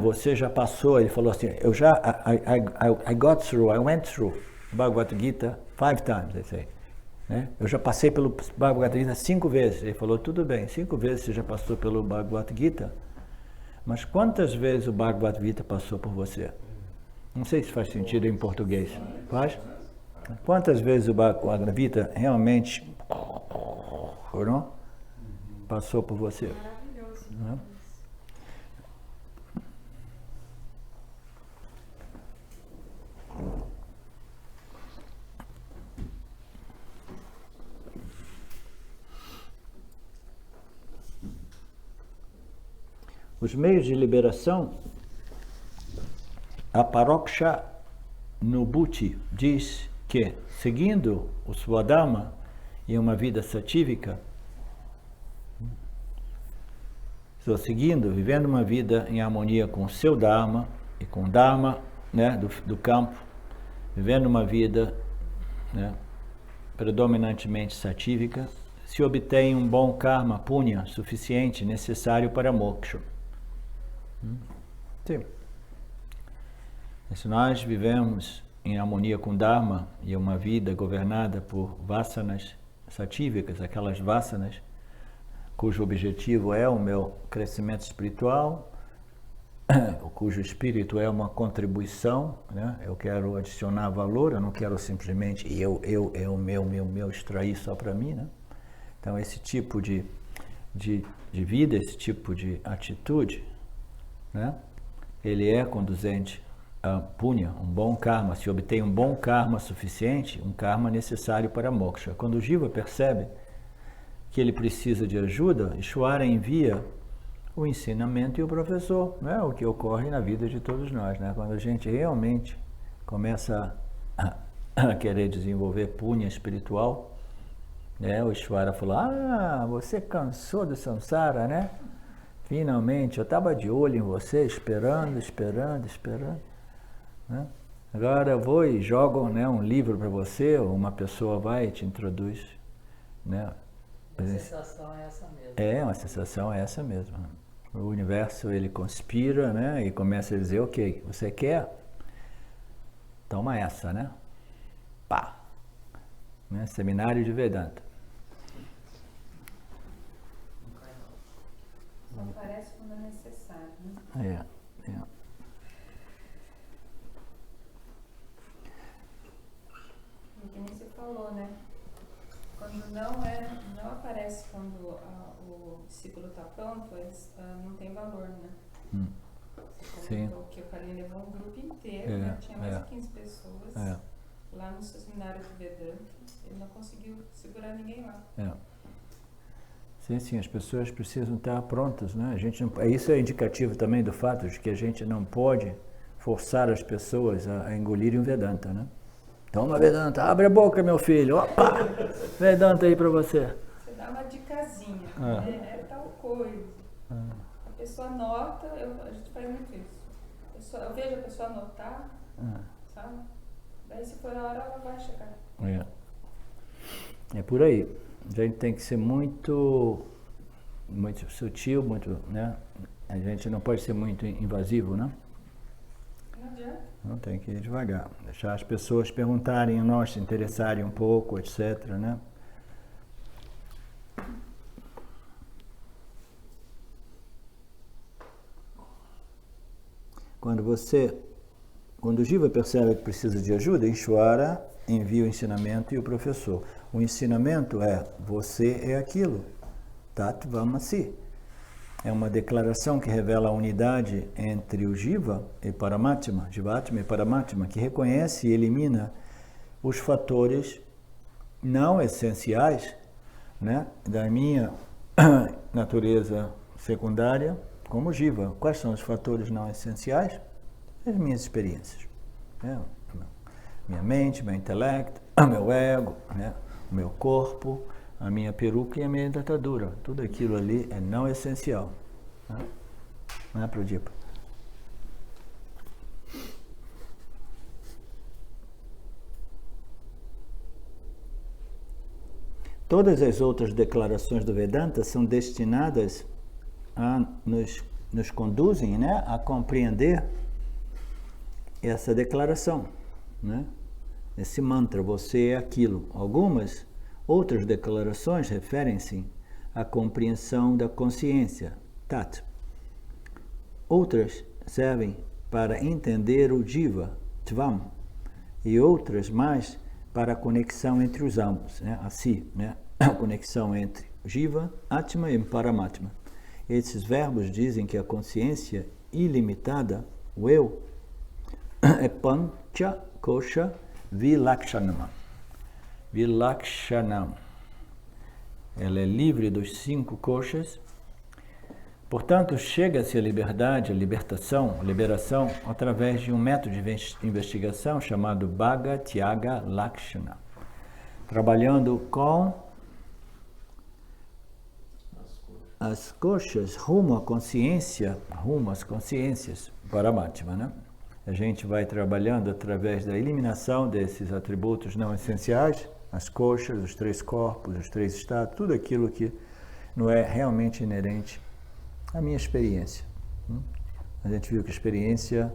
você já passou, ele falou assim, I went through Bhagavad Gita 5 times, they say. Né? Eu já passei pelo Bhagavad Gita 5 vezes. Ele falou, tudo bem, 5 vezes você já passou pelo Bhagavad Gita, mas quantas vezes o Bhagavad Gita passou por você? Não sei se faz sentido em português. Faz? Quantas vezes o Bhagavad Gita realmente passou por você?
Maravilhoso.
Né? Os meios de liberação, a Paroksha Nubhuti diz que, seguindo o Swadharma e uma vida satívica, vivendo uma vida em harmonia com o seu Dharma e com o Dharma, né, do campo, vivendo uma vida, né, predominantemente satívica, se obtém um bom karma, punya, suficiente, necessário para moksha. Sim. E se nós vivemos em harmonia com Dharma e uma vida governada por vasanas satívicas, aquelas vasanas cujo objetivo é o meu crescimento espiritual, cujo espírito é uma contribuição, né? Eu quero adicionar valor, eu não quero simplesmente o meu, extrair só para mim, né? Então esse tipo de vida, esse tipo de atitude, né? Ele é conduzente a punya, um bom karma. Se obtém um bom karma suficiente, um karma necessário para moksha. Quando o Jiva percebe que ele precisa de ajuda, Ishvara envia o ensinamento e o professor, né? O que ocorre na vida de todos nós, né? Quando a gente realmente começa a querer desenvolver punya espiritual, né? O Ishvara falou, você cansou do samsara, né? Finalmente, eu estava de olho em você, esperando, né? Agora eu vou e jogo, né, um livro para você, ou uma pessoa vai e te introduz, né?
A sensação é essa mesmo.
A sensação é essa mesmo. O universo, ele conspira, né, e começa a dizer, ok, você quer? Toma essa, né? Pá! Né? Seminário de Vedanta.
Só aparece quando é necessário, né? E que nem você falou, né? Quando não aparece quando o discípulo está pronto, não tem valor, né? Você comentou que o Kalyan levou um grupo inteiro, né? Tinha mais de 15 pessoas lá no seu seminário de Vedanta. Ele não conseguiu segurar ninguém lá.
Sim, as pessoas precisam estar prontas, né? A gente não, isso é indicativo também do fato de que a gente não pode forçar as pessoas a engolirem o Vedanta, né? Toma Vedanta, abre a boca, meu filho, opa! Vedanta aí pra você.
Você dá uma dicasinha, né? É tal coisa. A pessoa anota, a gente faz muito isso. Eu vejo a pessoa anotar, sabe? Daí se for a hora, ela vai checar.
É por aí. A gente tem que ser muito sutil, né? A gente não pode ser muito invasivo, né?
Não adianta.
Não, tem que ir devagar. Deixar as pessoas perguntarem a nós, se interessarem um pouco, etc, né? Quando você Quando o Jiva percebe que precisa de ajuda, Ishvara envia o ensinamento e o professor. O ensinamento é, você é aquilo. Tatvamasi. É uma declaração que revela a unidade entre o Jiva e Paramatma, Jivatma e Paramatma, que reconhece e elimina os fatores não essenciais, né, da minha natureza secundária como Jiva. Quais são os fatores não essenciais? As minhas experiências. Né? Minha mente, meu intelecto, meu ego, né? O meu corpo, a minha peruca e a minha dentadura. Tudo aquilo ali é não essencial. Né? Não é, Pradipa? Todas as outras declarações do Vedanta são destinadas a nos conduzem, né, a compreender essa declaração, né? Esse mantra, você é aquilo. Algumas outras declarações referem-se à compreensão da consciência, tat. Outras servem para entender o jiva, tvam, e outras mais para a conexão entre os ambos, né? Assim, né? A conexão entre jiva, atma e paramatma. Esses verbos dizem que a consciência ilimitada, o eu, é pancha kosha vilakshanam. Vilakshanam. Ela é livre dos 5 koshas. Portanto, chega-se à liberdade, à libertação, liberação, através de um método de investigação chamado Bhaga Tyaga Lakshana, trabalhando com as koshas rumo à consciência, rumo às consciências Paramatma, né? A gente vai trabalhando através da eliminação desses atributos não essenciais, as koshas, os 3 corpos, os 3 estados, tudo aquilo que não é realmente inerente à minha experiência. A gente viu que a experiência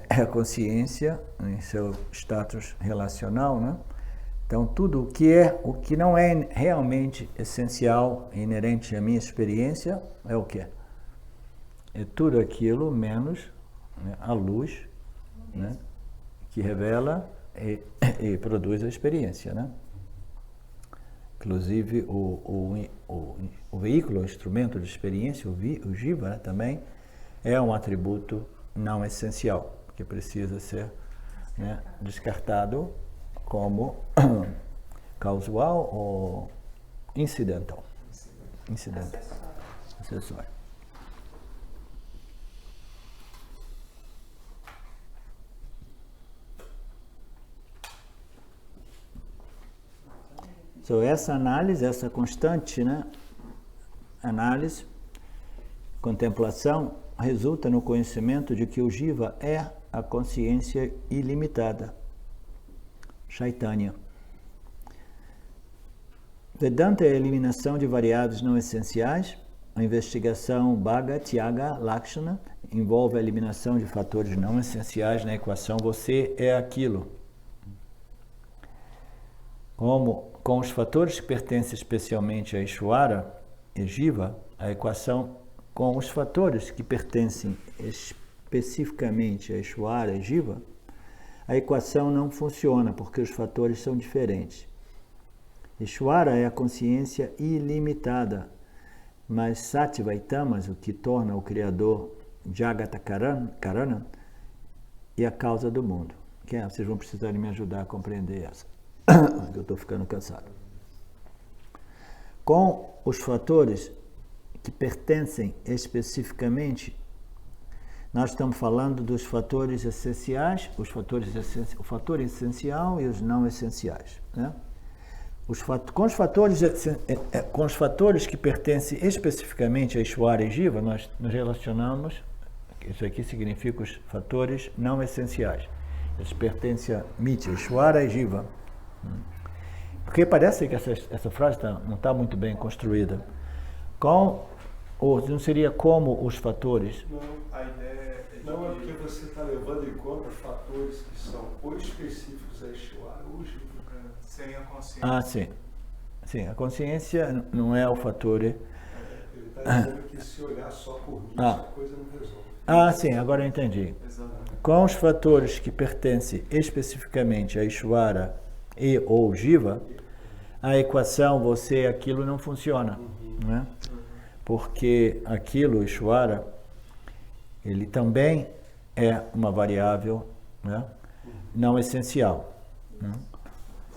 é a consciência em seu status relacional, né? Então, tudo o que não é realmente essencial e inerente à minha experiência é o quê? É tudo aquilo menos, né, a luz, né, que revela e produz a experiência, né? Inclusive, o veículo, o instrumento de experiência, o jiva, né, também é um atributo não essencial, que precisa ser, né, descartado como causal ou incidental. Acessório. So, essa análise, essa constante, né, análise, contemplação, resulta no conhecimento de que o Jiva é a consciência ilimitada, Chaitanya. Vedanta é a eliminação de variáveis não essenciais. A investigação Bhaga Tyaga Lakshana envolve a eliminação de fatores não essenciais na equação você é aquilo. Como com os fatores que pertencem especialmente a Ishvara e Jiva, a equação com os fatores que pertencem especificamente a Ishvara e Jiva, a equação não funciona porque os fatores são diferentes. Ishvara é a consciência ilimitada, mas Sattva e Tamas, o que torna o Criador Jagata Karana, é a causa do mundo. Vocês vão precisar de me ajudar a compreender essa. Eu estou ficando cansado. Com os fatores que pertencem especificamente, nós estamos falando dos fatores essenciais, o fator essencial e os não essenciais, né? Com os fatores que pertencem especificamente a Ishvara e Jiva, nós nos relacionamos, isso aqui significa os fatores não essenciais. Eles pertencem a Mitya, Ishvara e Jiva. Porque parece que essa frase não está muito bem construída. Não seria como os fatores?
Não, a ideia não é porque você está levando em conta fatores que são ou específicos a Ishvara ou Jiva, sem a consciência.
Ah, sim. Sim, a consciência não é o fator
está dizendo que se olhar só por isso, a coisa não resolve.
Sim, agora eu entendi.
Exatamente.
Com os fatores que pertencem especificamente a Ishvara e ou Jiva, a equação aquilo não funciona, né? Porque aquilo, Ishvara, ele também é uma variável, né, não essencial, né?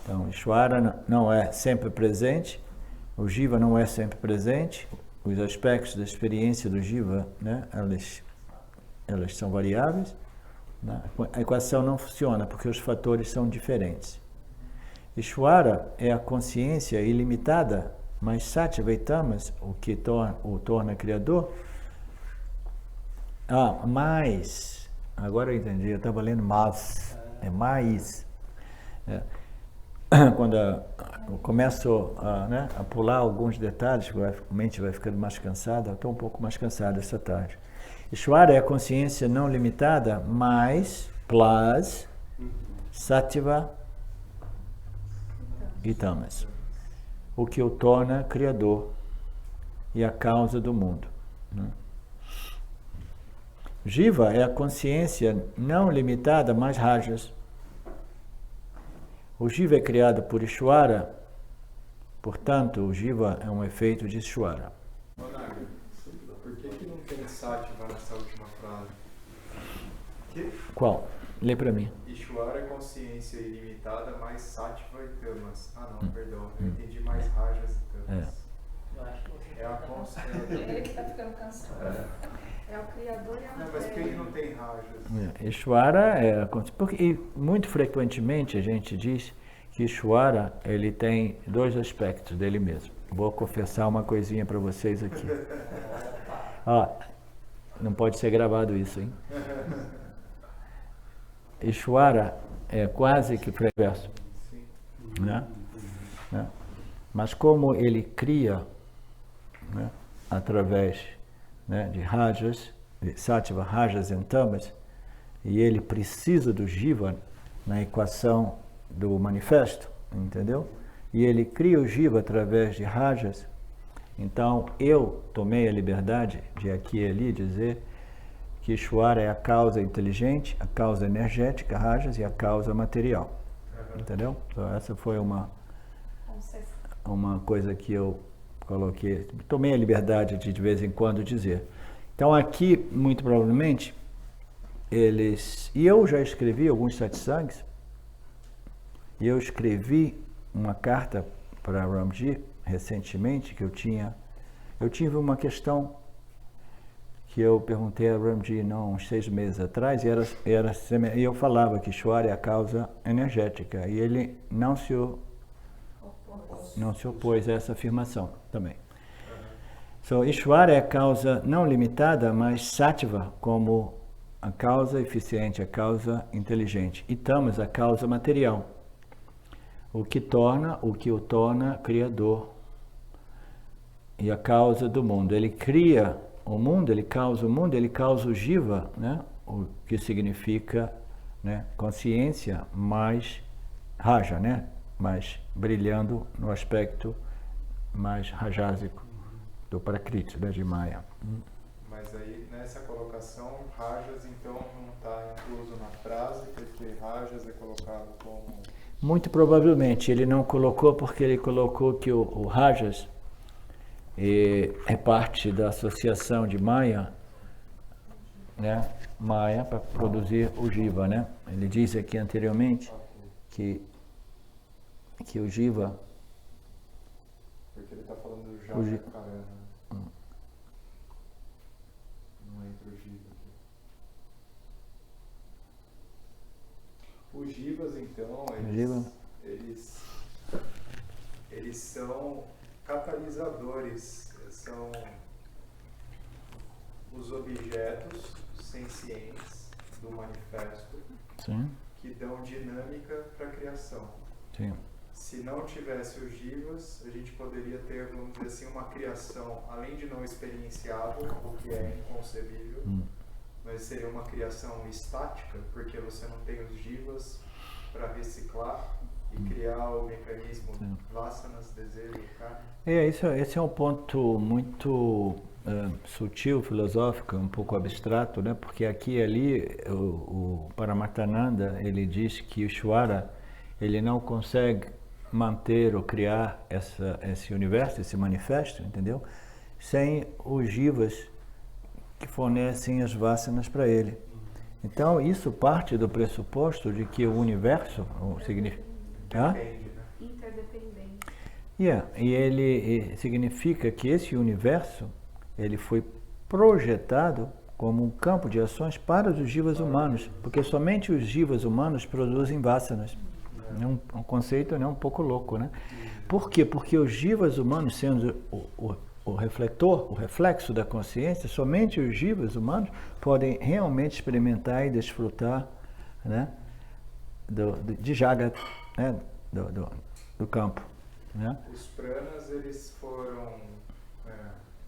Então, Ishvara não é sempre presente, o Jiva não é sempre presente, os aspectos da experiência do Jiva, né, elas são variáveis, né? A equação não funciona porque os fatores são diferentes. Ishvara é a consciência ilimitada, mas Sattva e Tamas, o que o torna criador. Mais. Agora eu entendi, eu estava lendo mais. É mais. Quando eu começo a pular alguns detalhes, a mente vai ficando mais cansada, eu estou um pouco mais cansado essa tarde. Ishvara é a consciência não limitada, mais plus Sattva e Tamas, o que o torna criador e a causa do mundo, né? Jiva é a consciência não limitada, mais rajas. O Jiva é criado por Ishvara, portanto, o Jiva é um efeito de Ishvara.
Monaga, por que não tem Sattva nessa última frase?
Qual? Lê para mim.
Ishvara é consciência ilimitada, mais Sattva e Tamas. Perdão, eu entendi mais rajas e Tamas. É a consciência.
Ele que está ficando cansado.
É o Criador e a
Não, mas por que não tem rajas?
Ishvara porque muito frequentemente a gente diz que Ishvara ele tem dois aspectos dele mesmo. Vou confessar uma coisinha para vocês aqui. Não pode ser gravado isso, hein? Ishvara é quase que reverso, né? Mas como ele cria, né, através, né, de rajas, de Sattva, rajas e Tamas, e ele precisa do Jiva na equação do manifesto, entendeu? E ele cria o Jiva através de rajas. Então eu tomei a liberdade de aqui e ali dizer que Ishvara é a causa inteligente, a causa energética, rajas, e a causa material, entendeu? Então essa foi uma coisa que eu coloquei, tomei a liberdade de vez em quando dizer. Então aqui, muito provavelmente, e eu já escrevi alguns satsangs, e eu escrevi uma carta para Ramji recentemente, que eu tive uma questão que eu perguntei a Ramji uns 6 meses atrás, e eu falava que Ishvara é a causa energética, e ele não se opôs a essa afirmação também. Ishvara é a causa não limitada, mas Sattva como a causa eficiente, a causa inteligente, e Tamas a causa material, o que o torna criador e a causa do mundo. Ele cria o mundo, ele causa o Jiva, né? O que significa, né, consciência mais raja, né? Mas brilhando no aspecto mais rajásico do Prakriti, da Maya.
Mas aí, nessa colocação, rajas, então, não está incluso na frase, porque rajas é colocado como...
Muito provavelmente, ele não colocou porque ele colocou que o rajas é parte da associação de Maya, né? Maya para produzir o Jiva, né? Ele disse aqui anteriormente que o Jiva...
Porque ele está falando do Jacarana. Não entra o Jiva aqui. Os Jivas, então, eles são catalisadores, são os objetos sencientes do manifesto.
Sim.
Que dão dinâmica para a criação.
Sim.
Se não tivesse os Jivas, a gente poderia ter, vamos dizer assim, uma criação, além de não experienciável, o que é inconcebível, mas seria uma criação estática, porque você não tem os Jivas para reciclar e criar o mecanismo vasanas, desejo, karma.
Esse é um ponto muito sutil, filosófico, um pouco abstrato, né? Porque aqui e ali o Paramartananda, ele diz que o Ishvara, ele não consegue manter ou criar esse universo, esse manifesto, entendeu? Sem os jivas que fornecem as vasanas para ele. Então, isso parte do pressuposto de que o universo significa...
Interdependente.
E ele significa que esse universo, ele foi projetado como um campo de ações para os jivas humanos, porque somente os jivas humanos produzem vasanas. É um conceito, né, um pouco louco, né? Por quê? Porque os jivas humanos, sendo o refletor, o reflexo da consciência, somente os jivas humanos podem realmente experimentar e desfrutar, né, de Jagat, né, do campo. Né?
Os pranas, eles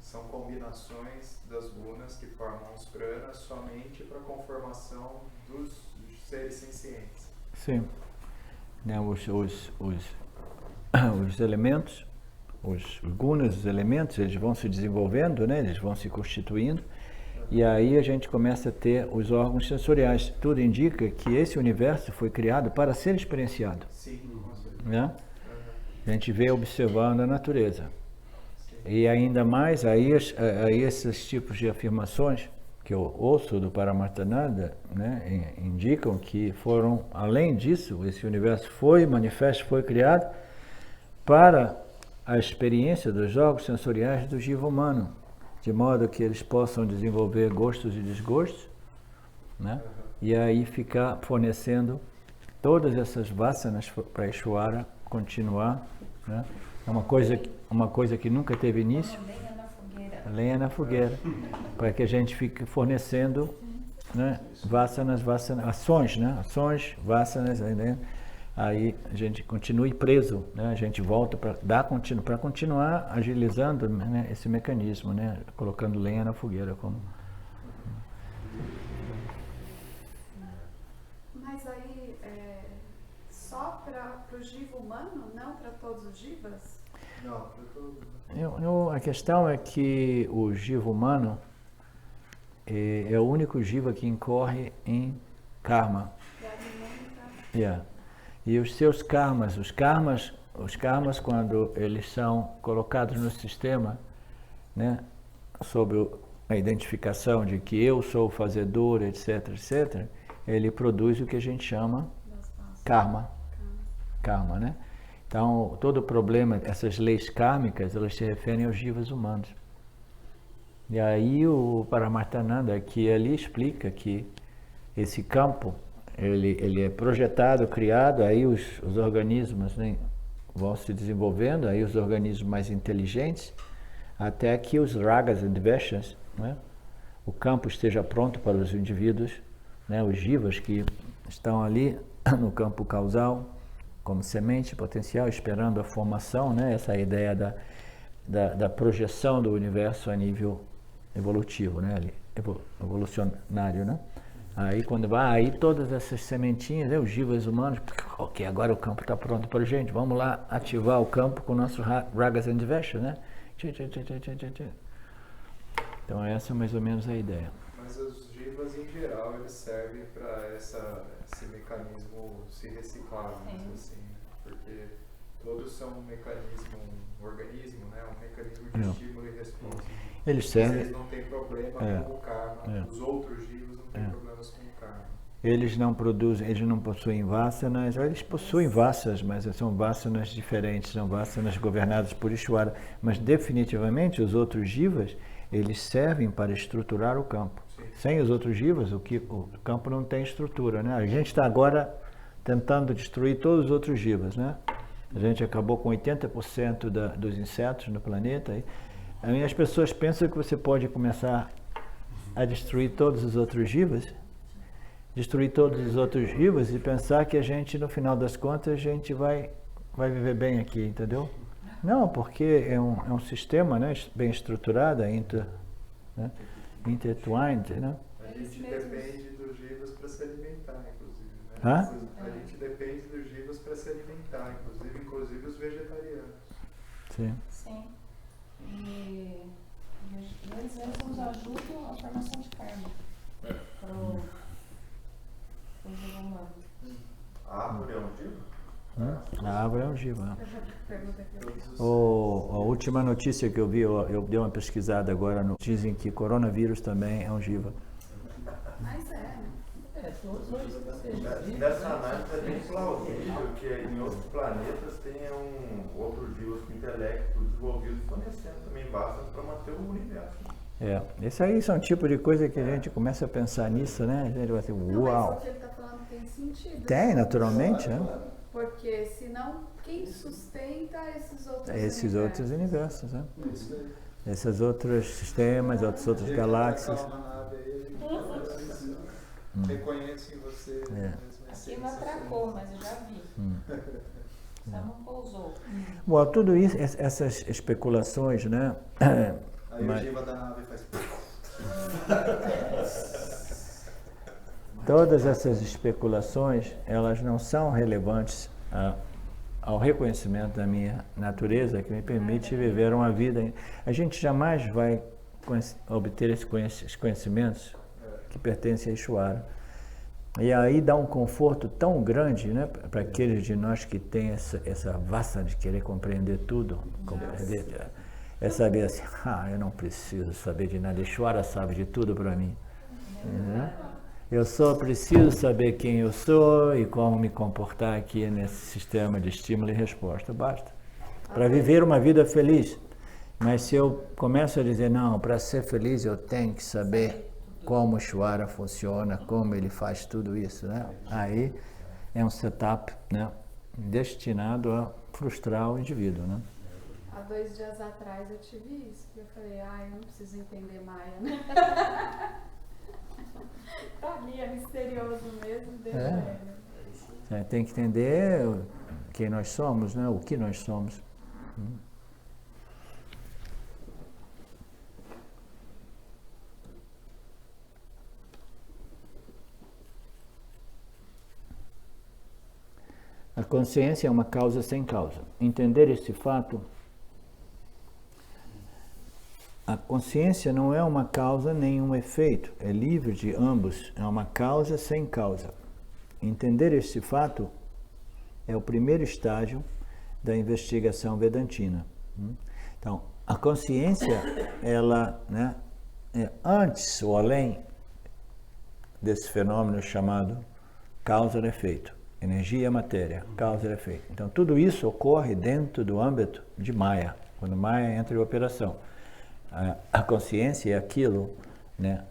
são combinações das gunas que formam os pranas somente para a conformação dos seres sencientes.
Sim. Né, os elementos, os gunas, os elementos, eles vão se desenvolvendo, né, eles vão se constituindo, e aí a gente começa a ter os órgãos sensoriais. Tudo indica que esse universo foi criado para ser experienciado.
Sim, com certeza.
Né? A gente vê observando a natureza. E ainda mais, aí esses tipos de afirmações que eu ouço do Paramartananda, né, indicam que foram, além disso, esse universo foi manifesto, foi criado para a experiência dos órgãos sensoriais do jiva humano, de modo que eles possam desenvolver gostos e desgostos, né, e aí ficar fornecendo todas essas vasanas para Ishvara continuar, né? É uma coisa que nunca teve início. Lenha na fogueira, para que a gente fique fornecendo, né, vasanas, ações, né, ações, vasanas, né, aí a gente continue preso, né, a gente volta para continuar agilizando, né, esse mecanismo, né, colocando lenha na fogueira como.
Mas aí só para o jiva humano, não para todos os jivas?
Não, para todos.
A questão é que o jiva humano é o único jiva que incorre em karma. E os seus karmas, os karmas quando eles são colocados no sistema, né, sob a identificação de que eu sou o fazedor, etc, etc, ele produz o que a gente chama karma, né? Então, todo o problema, essas leis kármicas, elas se referem aos jivas humanos. E aí o Paramartananda aqui ali explica que esse campo, ele é projetado, criado, aí os organismos, né, vão se desenvolvendo, aí os organismos mais inteligentes, até que os ragas e dveshas, né, o campo esteja pronto para os indivíduos, né, os jivas que estão ali no campo causal, como semente potencial, esperando a formação, né? Essa ideia da projeção do universo a nível evolutivo, né? Evolucionário, né? Aí quando vai, aí todas essas sementinhas, os jivas humanos, ok, agora o campo está pronto para a gente, vamos lá ativar o campo com o nosso ragas and dveshas, né? Então essa é mais ou menos a ideia.
Mas os jivas em geral, eles servem para esse mecanismo se reciclar, assim, né? Porque todos são um organismo, né? Um mecanismo de estímulo e resposta.
Eles servem.
Eles não têm problema com o karma. Os outros jivas não têm problemas com o karma.
Eles não produzem, eles não possuem vasanas, eles possuem vasanas, mas são vasanas diferentes, são vasanas governadas por Ishvara. Mas definitivamente os outros jivas, eles servem para estruturar o campo. Sim. Sem os outros jivas, o campo não tem estrutura, né? A gente está agora tentando destruir todos os outros jivas, né? A gente acabou com 80% dos insetos no planeta. Aí as pessoas pensam que você pode começar a destruir todos os outros jivas, e pensar que a gente, no final das contas, a gente vai viver bem aqui, entendeu? Não, porque é um sistema, né, bem estruturado, né, intertwined, né?
A gente depende dos jivas para se alimentar, inclusive, né?
Hã?
A gente depende dos jivas para se alimentar. alimentar, inclusive os vegetarianos.
Sim.
Sim. E eles nos ajudam a formação de karma para o jiva humano.
A árvore é um jiva?
A árvore é um jiva.
Pergunta aqui.
A última notícia que eu vi, eu dei uma pesquisada agora, dizem que coronavírus também é um jiva.
Mas
Nessa análise é bem plausível que em outros planetas tenha outros jivas com intelecto desenvolvido fornecendo também base para manter o universo.
Esse aí são tipo de coisa que a gente começa a pensar nisso, né? A gente vai assim, uau!
Mas o que ele está falando tem sentido.
Tem, naturalmente, né?
Porque senão, quem sustenta
esses outros universos, né? Esses outros sistemas, outras galáxias.
Reconhece em você.
Aqui não atracou, mas eu já vi. Só não pousou.
Bom, tudo isso, essas especulações, né?
Aí o jiva da nave faz.
Todas essas especulações, elas não são relevantes ao reconhecimento da minha natureza que me permite viver uma vida. A gente jamais vai obter esses conhecimentos que pertencem a Ishvara. E aí dá um conforto tão grande, né, para aqueles de nós que têm essa vasta de querer compreender tudo, é saber assim, eu não preciso saber de nada, Ishvara sabe de tudo para mim. Eu só preciso saber quem eu sou e como me comportar aqui nesse sistema de estímulo e resposta, basta. Para viver uma vida feliz. Mas se eu começo a dizer, não, para ser feliz eu tenho que saber como o Ishvara funciona, como ele faz tudo isso, né? Aí é um setup, né, destinado a frustrar o indivíduo, né?
Há 2 dias atrás eu tive isso, que eu falei, eu não preciso entender Maia, né? Tá ali, é misterioso mesmo,
Tem que entender quem nós somos, né? O que nós somos. A consciência é uma causa sem causa. Entender esse fato, a consciência não é uma causa nem um efeito, é livre de ambos, é uma causa sem causa. Entender esse fato é o primeiro estágio da investigação vedantina. Então, a consciência, ela, né, é antes ou além desse fenômeno chamado causa e efeito. Energia e matéria, causa e efeito. Então, tudo isso ocorre dentro do âmbito de Maya, quando Maya entra em operação. A consciência é aquilo, né,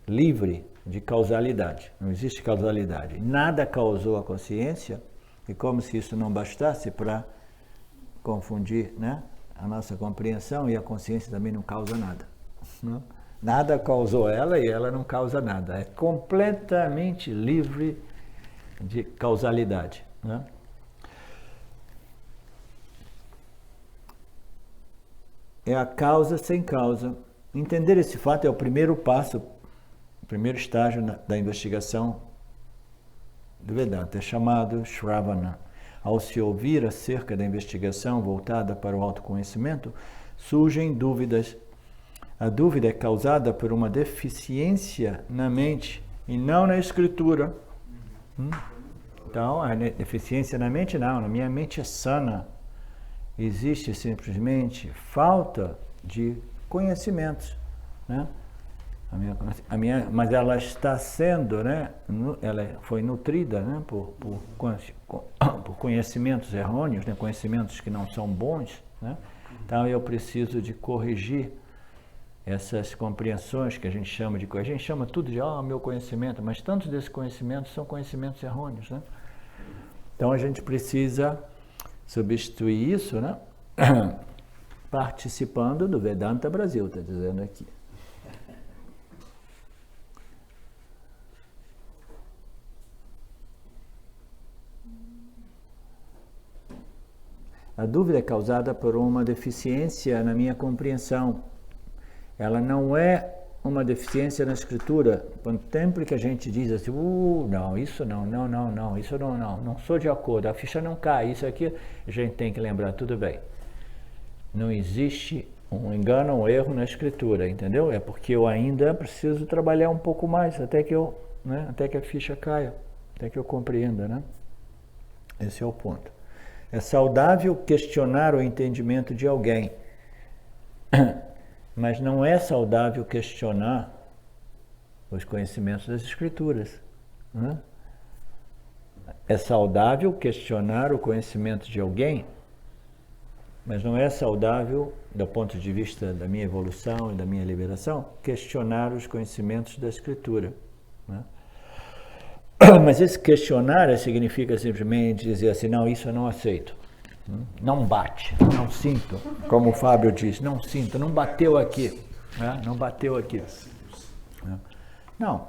livre de causalidade. Não existe causalidade. Nada causou a consciência, e como se isso não bastasse para confundir, né, a nossa compreensão, e a consciência também não causa nada. Não? Nada causou ela e ela não causa nada. É completamente livre de causalidade, né? É a causa sem causa. Entender esse fato é o primeiro passo, o primeiro estágio da investigação do Vedanta, é chamado Shravana. Ao se ouvir acerca da investigação voltada para o autoconhecimento, surgem dúvidas. A dúvida é causada por uma deficiência na mente e não na escritura. Então, a deficiência na mente não, na minha mente é sana. Existe simplesmente falta de conhecimentos, né? Mas ela está sendo, né? Ela foi nutrida, né, por conhecimentos errôneos, né? Conhecimentos que não são bons, né? Então eu preciso de corrigir essas compreensões que a gente chama de... A gente chama tudo de meu conhecimento, mas tantos desses conhecimentos são conhecimentos errôneos, né? Então a gente precisa substituir isso, né? Participando do Vedanta Brasil, está dizendo aqui. A dúvida é causada por uma deficiência na minha compreensão. Ela não é uma deficiência na escritura, sempre que a gente diz assim, não, isso não, isso não sou de acordo, a ficha não cai, isso aqui, a gente tem que lembrar, tudo bem. Não existe um engano, um erro na escritura, entendeu? É porque eu ainda preciso trabalhar um pouco mais, até que a ficha caia, até que eu compreenda, né? Esse é o ponto. É saudável questionar o entendimento de alguém, mas não é saudável questionar os conhecimentos das escrituras, né? É saudável questionar o conhecimento de alguém, mas não é saudável, do ponto de vista da minha evolução e da minha liberação, questionar os conhecimentos da escritura, né? Mas esse questionar significa simplesmente dizer assim, não, isso eu não aceito. Não bate, não sinto, como o Fábio disse, não sinto, não bateu aqui, né? Não bateu aqui. Não,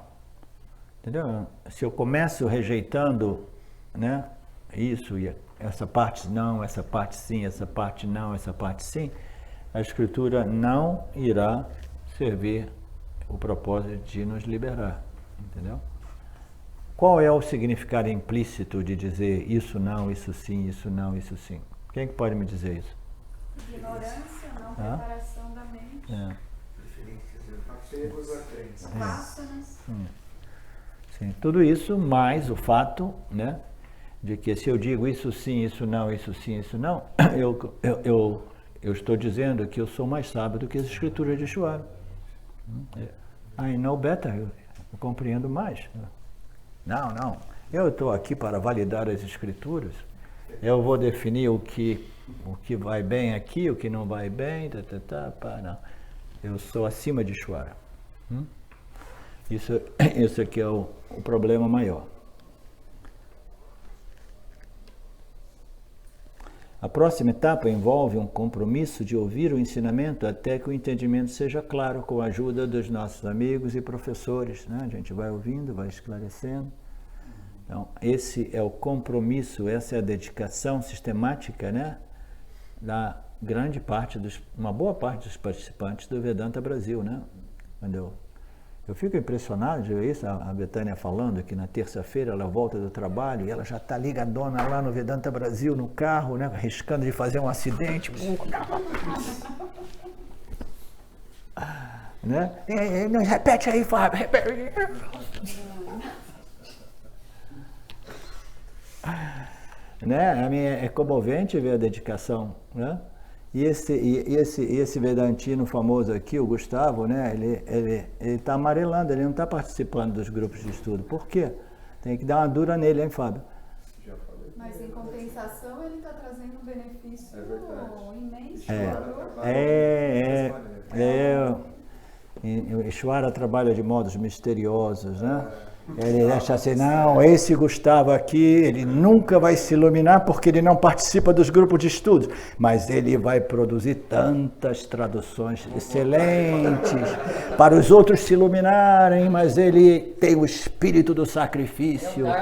entendeu? Se eu começo rejeitando, né, isso e essa parte não, essa parte sim, essa parte não, essa parte sim, a Escritura não irá servir o propósito de nos liberar, entendeu? Qual é o significado implícito de dizer isso não, isso sim, isso não, isso sim? Quem que pode me dizer isso?
Ignorância, não preparação da mente.
Apegos a crenças.
Vásanas.
Sim, tudo isso mais o fato, né, de que se eu digo isso sim, isso não, isso sim, isso não, eu estou dizendo que eu sou mais sábio do que as escrituras de Shuara. I know better, eu compreendo mais. Não, eu estou aqui para validar as escrituras, eu vou definir o que vai bem aqui, o que não vai bem, não. Eu sou acima de Shuara. Isso aqui é o problema maior. A próxima etapa envolve um compromisso de ouvir o ensinamento até que o entendimento seja claro, com a ajuda dos nossos amigos e professores, né? A gente vai ouvindo, vai esclarecendo. Então, esse é o compromisso, essa é a dedicação sistemática, né, da grande parte uma boa parte dos participantes do Vedanta Brasil, né? Quando eu fico impressionado de ver isso, a Betânia falando que na terça-feira ela volta do trabalho e ela já está ligadona lá no Vedanta Brasil, no carro, né, arriscando de fazer um acidente. Né? Repete aí, Fábio, repete. Né? É comovente ver a dedicação, né? E esse vedantino famoso aqui, o Gustavo, né? Ele está amarelando, ele não está participando dos grupos de estudo. Por quê? Tem que dar uma dura nele, hein, Fábio?
Mas em compensação ele está trazendo um benefício imenso.
Ishvara trabalha de modos misteriosos, né? Ele acha assim, não, esse Gustavo aqui, ele nunca vai se iluminar porque ele não participa dos grupos de estudos, mas ele vai produzir tantas traduções excelentes para os outros se iluminarem, mas ele tem o espírito do sacrifício.
Ele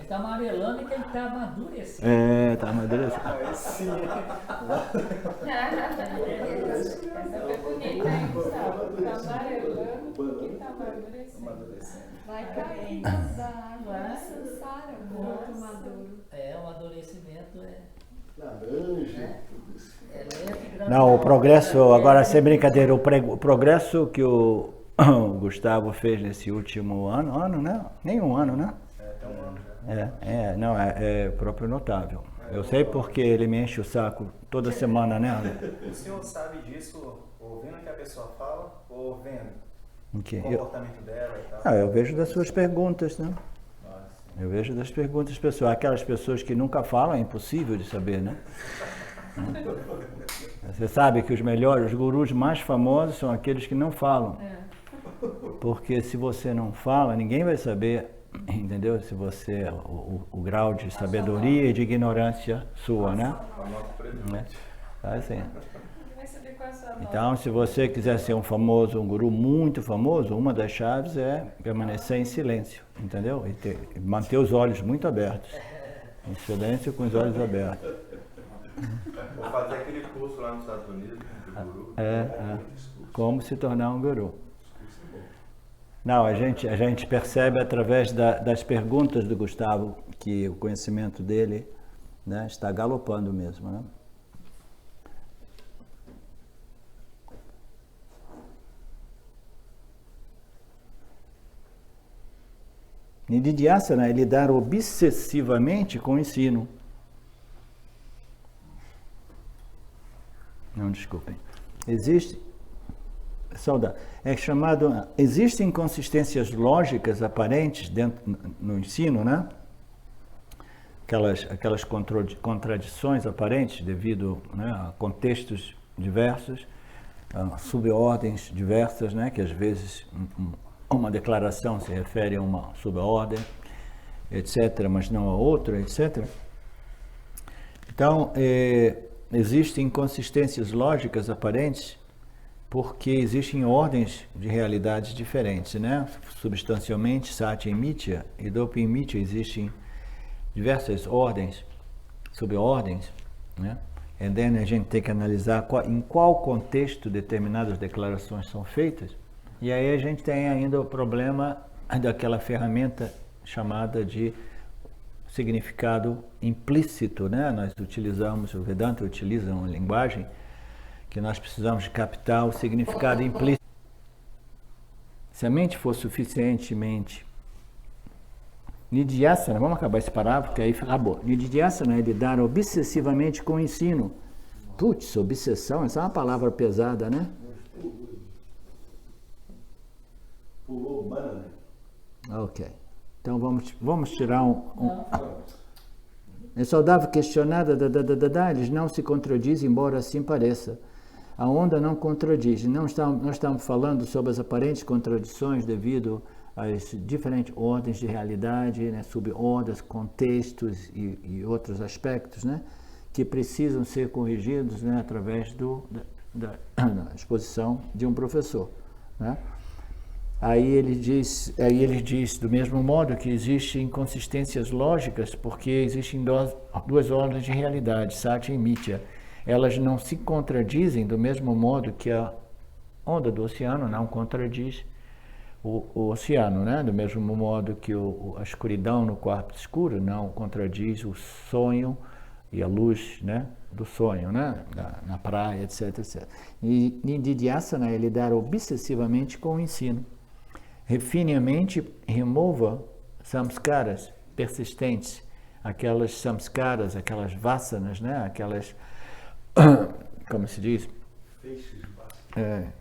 está amarelando e que ele está amadurecendo.
Está amadurecendo.
Essa foi bonita, hein, Gustavo? Está amarelando porque está amadurecendo.
Vai cair da água, samsara, muito maduro.
O amadurecimento
laranja, tudo isso.
Não, o progresso, agora sem brincadeira, o progresso que o Gustavo fez nesse último ano, né? Nem um ano, né?
Até um ano já.
É próprio notável. Eu sei porque ele me enche o saco toda semana, né?
O senhor sabe disso ouvindo o que a pessoa fala ou vendo
O quê?
o comportamento dela e tal?
Eu vejo das suas perguntas, né? Eu vejo das perguntas pessoais. Aquelas pessoas que nunca falam, é impossível de saber, né? Você sabe que os gurus mais famosos são aqueles que não falam. Porque se você não fala, ninguém vai saber, entendeu? Se você, o grau de sabedoria e de ignorância sua, né? Assim. Então, se você quiser ser um guru muito famoso, uma das chaves é permanecer em silêncio, entendeu? E manter os olhos muito abertos. Em silêncio com os olhos abertos.
Vou fazer aquele curso lá nos Estados Unidos,
Como se tornar um guru. Não, a gente percebe através das perguntas do Gustavo que o conhecimento dele, né, está galopando mesmo, né? Nididhyasana é lidar obsessivamente com o ensino. Não, desculpem. Existem inconsistências lógicas aparentes no ensino, né? Aquelas contradições aparentes devido, né, a contextos diversos, a subordens diversas, né, que às vezes uma declaração se refere a uma subordem, etc., mas não a outra, etc. Então, existem inconsistências lógicas aparentes porque existem ordens de realidades diferentes, né? Substancialmente, Satya e Mithya, e Dopa e Mithya existem diversas ordens, subordens, né? E daí a gente tem que analisar em qual contexto determinadas declarações são feitas. E aí a gente tem ainda o problema daquela ferramenta chamada de significado implícito, né? Nós utilizamos, o Vedanta utiliza uma linguagem que nós precisamos de captar o significado implícito. Se a mente for suficientemente Nididhyasana, vamos acabar esse parágrafo, porque aí acabou. Nididhyasana é lidar obsessivamente com o ensino. Putz, obsessão, essa é uma palavra pesada, né?
Pulou banana.
Ok. Então vamos tirar É saudável questionar, eles não se contradizem, embora assim pareça. A onda não contradiz. Nós estamos falando sobre as aparentes contradições devido às diferentes ordens de realidade, né, subordens, contextos e outros aspectos, né, que precisam ser corrigidos, né, através da exposição de um professor, né? Aí ele diz do mesmo modo que existem inconsistências lógicas porque existem duas ordens de realidade, Satya e Mithya. Elas não se contradizem do mesmo modo que a onda do oceano não contradiz o oceano, né? Do mesmo modo que a escuridão no quarto escuro não contradiz o sonho e a luz, né, do sonho, né, na praia, etc, etc. E Nididhyasana é lidar obsessivamente com o ensino. Refine a mente, remova samskaras persistentes, aquelas samskaras, aquelas vasanas, né, aquelas, como se diz?
Feixes de vasanas.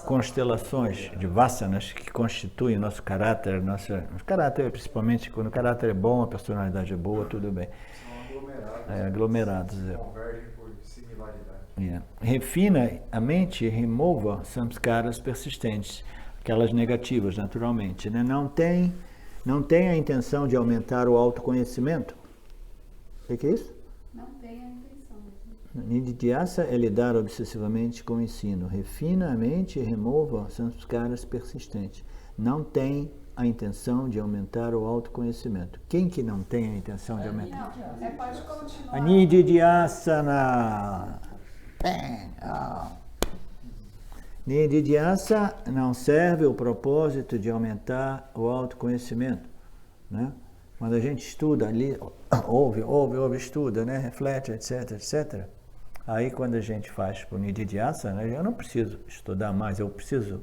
Constelações de vasanas que constituem nosso caráter, caráter, principalmente quando o caráter é bom, a personalidade é boa, tudo bem.
São aglomerados.
Aglomerados.
Convergem por similaridade.
Refina a mente e remova samskaras persistentes, aquelas negativas, naturalmente, né? Não tem a intenção de aumentar o autoconhecimento. O que é isso?
Não tem a intenção.
Nididhyasa é lidar obsessivamente com o ensino. Refina a mente e remova samskaras persistentes. Não tem a intenção de aumentar o autoconhecimento. Quem que não tem a intenção de aumentar?
Não, pode continuar.
Nididhyasana. Nididhyasa não serve o propósito de aumentar o autoconhecimento, né? Quando a gente estuda ali, ouve, estuda, né? Reflete, etc, etc. Aí quando a gente faz o Nididhyasa, né, eu não preciso estudar mais, eu preciso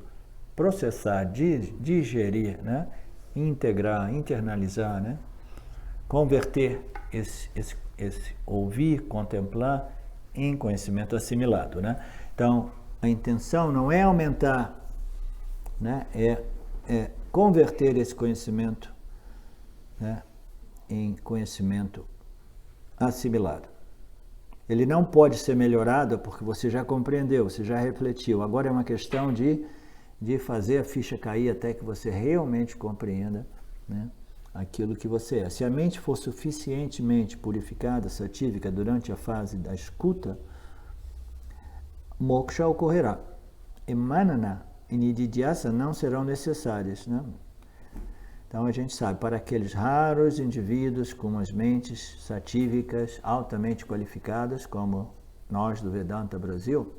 processar, digerir, né? Integrar, internalizar, né? Converter esse ouvir, contemplar em conhecimento assimilado, né? Então, a intenção não é aumentar, né? É converter esse conhecimento, né, em conhecimento assimilado. Ele não pode ser melhorado porque você já compreendeu, você já refletiu. Agora é uma questão de fazer a ficha cair até que você realmente compreenda, né, aquilo que você é. Se a mente for suficientemente purificada, satívica, durante a fase da escuta, moksha ocorrerá. E manana e nididhyasa não serão necessárias, né? Então a gente sabe, para aqueles raros indivíduos com as mentes satívicas altamente qualificadas, como nós do Vedanta Brasil,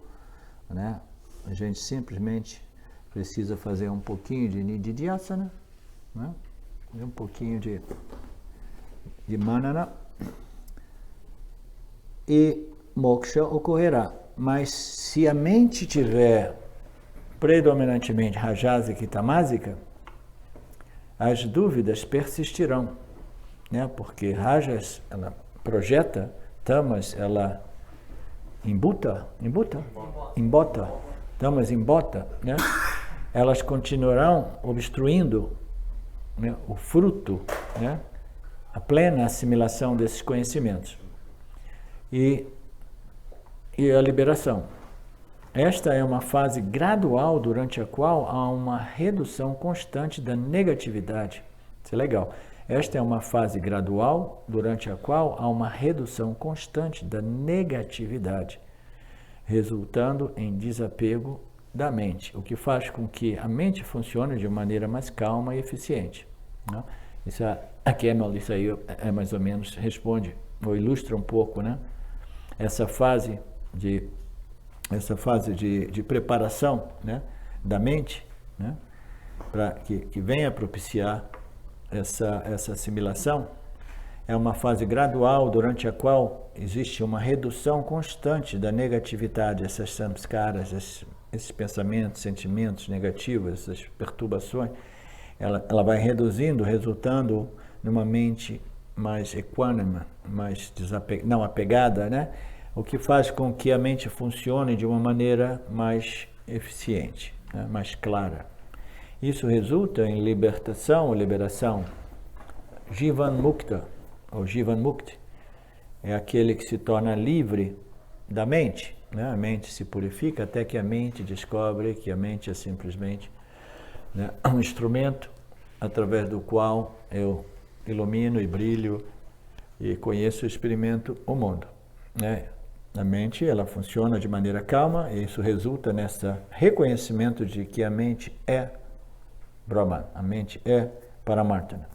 né, a gente simplesmente precisa fazer um pouquinho de Nididhyasana, né, um pouquinho de Manana, e moksha ocorrerá. Mas se a mente tiver predominantemente rajásica e tamásica, as dúvidas persistirão, né? Porque rajas, ela projeta, tamas, ela embota, tamas embota, né? Elas continuarão obstruindo, né, o fruto, né, a plena assimilação desses conhecimentos e a liberação. Esta é uma fase gradual durante a qual há uma redução constante da negatividade. Isso é legal. Esta é uma fase gradual durante a qual há uma redução constante da negatividade, resultando em desapego da mente, o que faz com que a mente funcione de maneira mais calma e eficiente, né? Isso aí é mais ou menos, responde, ou ilustra um pouco, né, essa fase de preparação, né, da mente, né, para que venha propiciar essa assimilação. É uma fase gradual durante a qual existe uma redução constante da negatividade, essas samskaras, esses pensamentos, sentimentos negativos, essas perturbações. Ela vai reduzindo, resultando numa mente mais equânime, mais não apegada, né? O que faz com que a mente funcione de uma maneira mais eficiente, né? Mais clara. Isso resulta em libertação ou liberação. Jivan Mukta, ou Jivan Mukti, é aquele que se torna livre da mente, né? A mente se purifica até que a mente descobre que a mente é simplesmente, né, um instrumento através do qual eu ilumino e brilho e conheço e experimento o mundo, né? A mente, ela funciona de maneira calma e isso resulta nesse reconhecimento de que a mente é Brahman, a mente é Paramartana.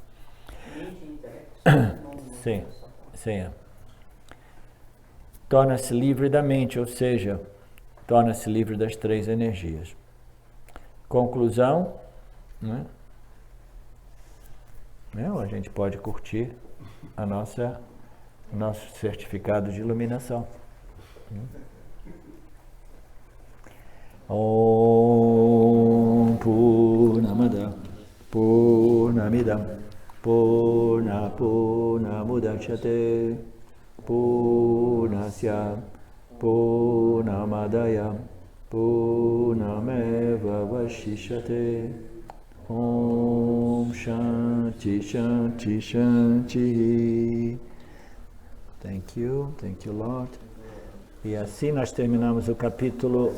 Sim, sim. Torna-se livre da mente, ou seja, torna-se livre das três energias. Conclusão, né? A gente pode curtir o nosso certificado de iluminação. Om Purnamada Purnamidam Purnamudachyate Purnasya Purnamadaya Purnameva Vashishyate. Om Shanti Shanti Shanti. Thank you, Lord. E assim nós terminamos o capítulo